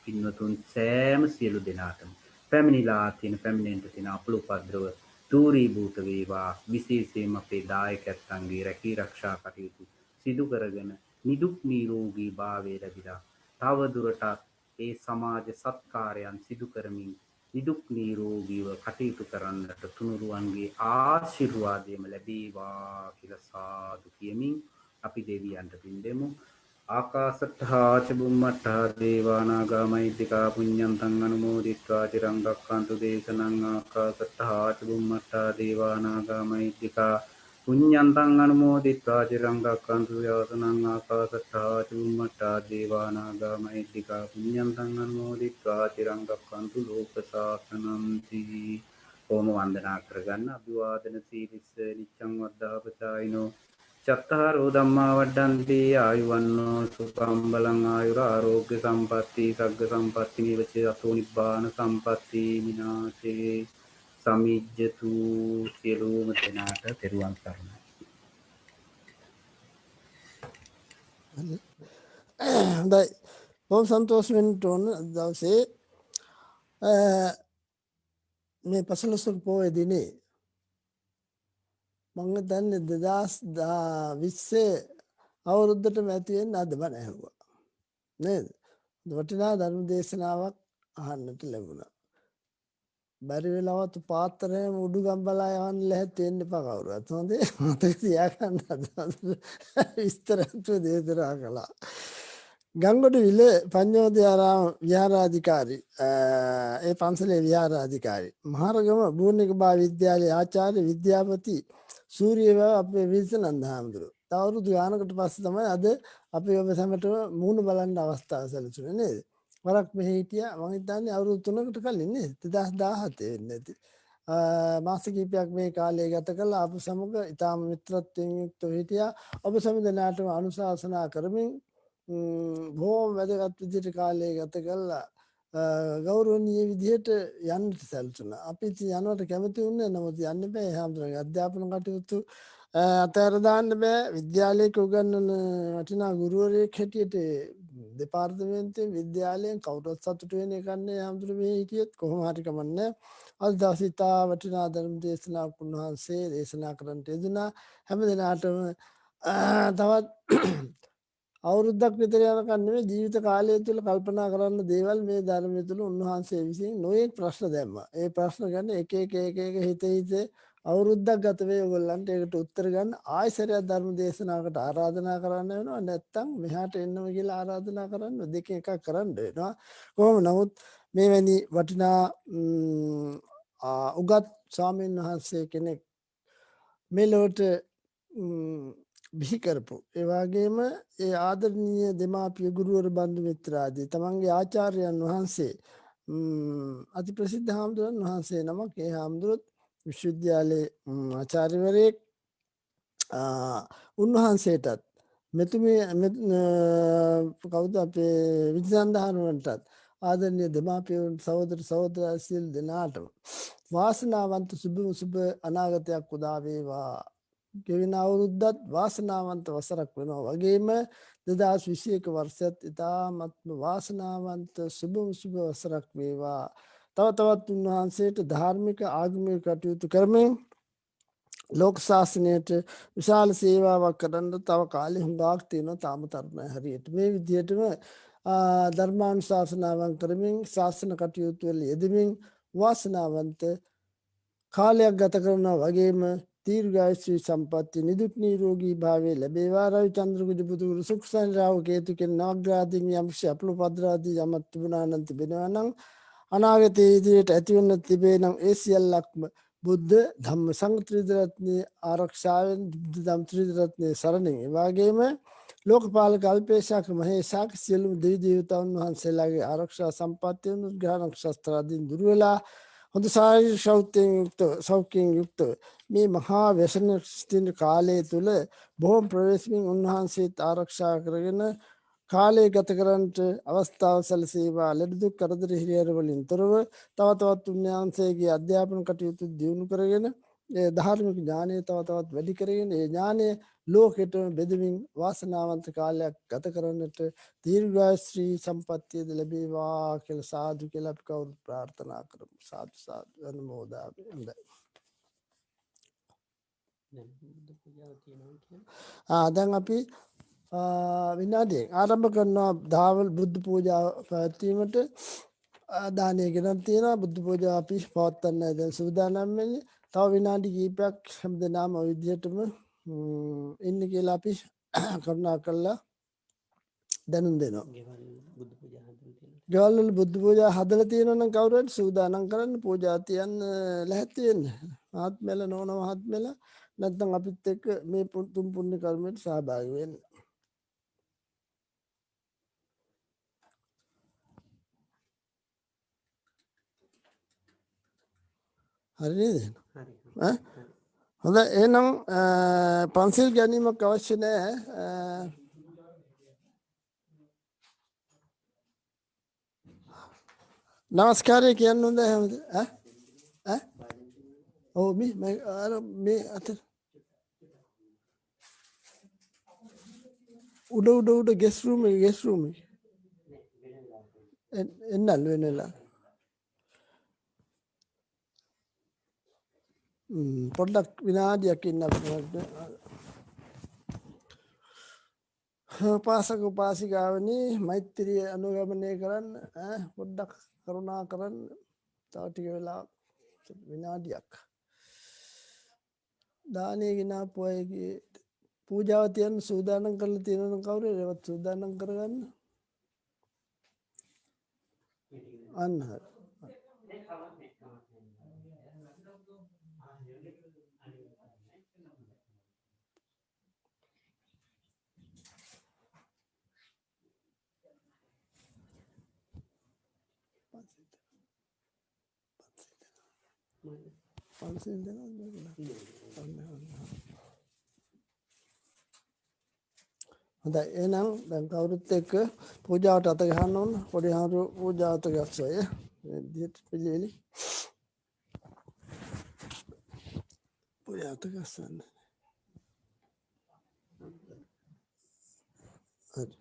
පින්වතුන් සෑම සියලු දෙනාටම පැමිණිලා තියෙන පැමිණෙන්න තියෙන අපල උපද්‍රව දූරීභූත වේවා. විශේෂයෙන්ම අපේ දායකයන්ගේ රැකී ආරක්ෂා කටයුතු සිදු කරගෙන නිදුක් නිරෝගී භාවය ලැබිලා තව දුරටත් ඒ සමාජ සත්කාරයන් සිදු කරමින් නිදුක් නිරෝගීව කටයුතු කරන්නට තුනුරුවන්ගේ ආශිර්වාදයම ලැබේවා කියලා සාදු කියමින් අපි දෙවියන්ට පින් දෙමු. ආකාශට්ඨා ච බුම්මට්ඨා දේවා නාග මහිද්దికා පුඤ්ඤන්තං අනුමෝදිත්වා චිරං රක්ඛන්තු දේශනං ආකාශට්ඨා ච බුම්මට්ඨා දේවා නාග මහිද්దికා පුඤ්ඤන්තං අනුමෝදිත්වා චිරං රක්ඛන්තු යාසනං ආකාශට්ඨා ච බුම්මට්ඨා දේවා නාග මහිද්దికා පුඤ්ඤන්තං අනුමෝදිත්වා චිරං රක්ඛන්තු ලෝක සාසනಂತಿ. ඕම වන්දනා කරගන්න. අභිවාදන සීලිස්ස නිච්ඡං වද්ධාපචායිනෝ චත්තාරෝ ධම්මා වඩ්ඩන්ති ආයුවන්නෝ සුඛං බලං ආයුරාෝග්‍ය සම්පatti සග්ග සම්පatti නිවචේ අතෝ නිබ්බාන සම්පatti විනාශේ සමිජ්ජතු. සියලුම දෙනාට තෙරුවන් සරණයි. හොඳයි. බොහොම සන්තෝෂ වෙන්න ඕන දවසේ මේ පසළොස්වක පොහොය දිනේ මම දන්නේ 2020 අවුරුද්දටම ඇති වෙන්න අද බණ ඇහුවා නේද? වටිනා ධර්ම දේශනාවක් අහන්නට ලැබුණා. බැරි වෙලාවත් පාත්‍රයෙන් උඩු ගම්බලා යවන්න ලැහැත් වෙන්න එපා කවුරුත්. හොඳේ මතක තියාගන්න අද විස්තරත්ව දේශනා කළා. ගංගොඩවිල පඤ්ඤෝදයාරාම විහාරාධිකාරී ඒ පන්සලේ විහාරාධිකාරී මහරගම බූර්ණික විද්‍යාලයේ ආචාර්ය විද්‍යාපති සූර්යව අපේ විල්සනන්ද හාමුදුරුවෝ. අවුරුදු ගානකට පස්සේ තමයි අද අපි ඔබ සැමටම මූණ බලන්න අවස්ථාව සැලසුනේ නේද? වරක් මෙහි හිටියා මම හිතන්නේ අවුරුදු 3කට කලින් නේද? 2017 වෙන්නේ නැති. මාස කිහිපයක් මේ කාලය ගත කළා. අප සමග ඊටාම මිත්‍රත්වයෙන් යුක්තව හිටියා. ඔබ සෑම දිනකටම අනුශාසනා කරමින් බොහොම වැදගත් විදිහට කාලය ගත කළා. ගෞරවනීය විදිහට යන්න සැලසුණා. අපි යනවට කැමති වුණේ නමුත් යන්න බෑ. හැමෝටම අධ්‍යාපන කටයුතු අතහැර දාන්න බෑ. විද්‍යාලයක උගන්වන වටිනා ගුරුවරයෙක් හැටියට දෙපාර්තමේන්තුවේ විද්‍යාලයෙන් කවුරුත් සතුටු වෙන එකක් නේ. හැමෝටම මේ හිටියත් කොහොම හරි කමන්නේ. අද දවසේ තා වටිනා ධර්ම දේශනාවක් උන්වහන්සේ දේශනා කරන්නට යෙදුණා. හැම දිනාටම තවත් අවුරුද්දක් විතර යනකම් නෙමෙයි ජීවිත කාලය තුළ කල්පනා කරන්න දේවල් මේ ධර්මය තුළ උන්වහන්සේ විසින් නොයෙක් ප්‍රශ්න දැම්මා. ඒ ප්‍රශ්න ගන්න එක හිතේ අවුරුද්දක් ගත වේ ඔයගොල්ලන්ට ඒකට උත්තර ගන්න ආයෙසරයක් ධර්ම දේශනාවකට ආරාධනා කරන්න වෙනවා. නැත්තම් මෙහාට එන්නම කියලා ආරාධනා කරන්න දෙක එකක් කරන්න වෙනවා. කොහොම නමුත් මේ වැනි වටිනා උගත් ස්වාමීන් වහන්සේ කෙනෙක් මෙලොවට බිහි කරපු ඒ වගේම ඒ ආදරණීය දෙමාපිය ගුරුවර බන්දු මිත්‍රාදී තමන්ගේ ආචාර්යයන් වහන්සේ අති ප්‍රසිද්ධ හාමුදුරන් වහන්සේ නමක්. ඒ හාමුදුරුවොත් විශ්වවිද්‍යාලයේ ආචාර්යවරයෙක්. උන්වහන්සේටත් මෙතුමිය කවුද අපේ විද්‍යාන්දහනුවන්ටත් ආදරණීය දෙමාපිය සහෝදර සහෝදරයන් සියලු දෙනාටම වාසනාවන්ත සුබ අනාගතයක් උදා වේවා. ගෙවෙන අවුරුද්දත් වාසනාවන්ත වසරක් වෙනවා වගේම 2021 වර්ෂයත් ඉතාමත්ම වාසනාවන්ත සුභම සුභ වසරක් වේවා. තව තවත් උන්වහන්සේට ධාර්මික ආගමික කටයුතු කරමින් ලෝක ශාසනයට විශාල සේවාවක් කරන්න තව කාලෙ හුඟක් තියෙනවා. තාම තරණයි හරියට. මේ විදිහටම ධර්මානුශාසනාවන් කරමින් ශාසන කටයුතු වල යෙදමින් වාසනාවන්ත කාලයක් ගත කරනවා වගේම දීර්ඝායුෂ සම්පන්නිය නිදුක් නිරෝගී භාවයේ ලැබේවා. රවිචන්ද්‍ර බුදුගුරු සුඛසන් රාහු කේතු කියන නවග්‍රහයන් යම්ෂ අපලෝපද්‍රාදී යමත් තිබුණා නම් තිබෙනවා නම් අනාගතයේ ඉදිරියට ඇති වෙන්න තිබේ නම් ඒ සියල්ලක්ම බුද්ධ ධම්ම සංඝ ත්‍රිරත්නයේ ආරක්ෂාවෙන් බුද්ධ ධම්ම ත්‍රිරත්නයේ සරණින් ඒ වගේම ලෝකපාලක අල්පේශාක මහේශාක සියලුම දෙවි දේවතාවුන් වහන්සේලාගේ ආරක්ෂා සම්පත්තිය උග්‍රහණ ශස්ත්‍රාදීන් දුර වෙලා හොඳ ශාරීරික සෞඛ්‍යයෙන් යුක්ත මේ මහා व्यसन ස්ථිර කාලය තුල බොහොම ප්‍රවේශමින් උන්වහන්සේත් ආරක්ෂා කරගෙන කාලය ගත කරන්නට අවස්ථාව සැලසේවා. ලෙඩ දුක් කරදර හිරිහැර වලින් තොරව තව තවත් උන්වහන්සේගේ අධ්‍යාපන කටයුතු දියුණු කරගෙන ඒ ධාර්මික ඥානය තව තවත් වැඩි කරගෙන ඒ ඥානය ලෝකෙට බෙදමින් වාසනාවන්ත කාලයක් ගත කරන්නට දීර්ඝායුෂ සම්පන්නියද ලැබේවා කියලා සාදු කියලා අපි කවුරුත් ප්‍රාර්ථනා කරමු. සාදු සාදු අනුමෝදාමි. හොඳයි. දැන් අපි විනාඩියෙන් ආරම්භ කරනවා දහවල් බුද්ධ පූජාව පැවැත්වීමට. දානය ගෙනත් තියෙනවා. බුද්ධ පූජාව අපි පවත්වන්නයි දැන් සූදානම් වෙන්නේ. තව විනාඩි කිහිපයක් හැමදෙනාම ඔය විදිහටම ඉන්න කියලා අපි කරුණා කරලා දැනුම් දෙනවා. ගෙවල් වල බුද්ධ පූජා හදලා තියෙනවා නම් කවුරු හරි සූදානම් කරන්න පූජා තියන්න ලැහැත්ති වෙන්න. මහත්මෙල නෝන මහත්මෙල නැත්නම් අපිත් එක්ක මේ තුන් පුණ්‍ය කර්මයට සහභාගී වෙන්න. හරි නේද? හොඳයි එහෙනම් පන්සිල් ගැනීමක් අවශ්‍ය නැහැ. නමස්කාරය කියන්න හොඳ හැමද? ඔව් මේ අතර උඩ ගෙස් රූම් එන්නල් වෙනලා පොඩ්ඩක් විනාඩියක් ඉන්න උපාසක උපාසිකාවනි මෛත්‍රිය අනුගමනය කරන්න පොඩ්ඩක් කරුණා කරන්න. තව ටික වෙලා විනාඩියක් දානය ගෙනාපු අයගේ පූජාව තියන්න සූදානම් කරලා තියෙනවනම් කවුරු හරි ඒවත් සූදානම් කරගන්න. අන්න හරි. පන්සිල් හොඳයි එහෙනම් දැන් කවුරුත් එක්ක පූජාවට අත ගහන්න ඕන. පොඩි හාරු පූජාවට ගස්සය විදියට පිළිවෙලින් පූජාවට ගස්සන්න. හරි.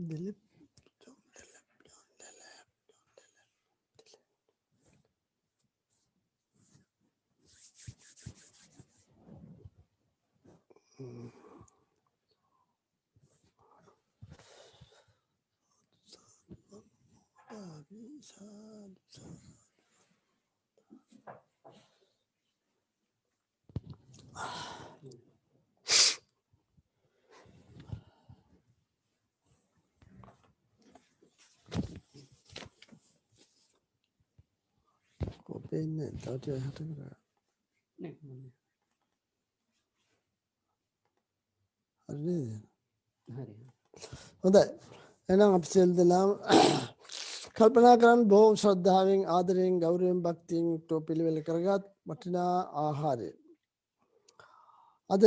Dilip. Kopi ini tadi ada berapa? Hari ini. හොඳයි. එහෙනම් අපි සියලු දෙනාම කල්පනා කරන්න බොහෝ ශ්‍රද්ධාවෙන් ආදරයෙන් ගෞරවයෙන් භක්තියෙන් යුක්තව පිළිවෙල කරගත් වටිනා ආහාරය. අද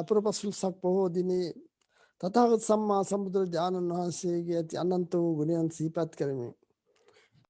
පුරපසළොස්වක පොහෝ දිනේ තථාගත සම්මා සම්බුදුරජාණන් වහන්සේගේ ඇති අනන්ත වූ ගුණයන් සිහිපත් කරමින්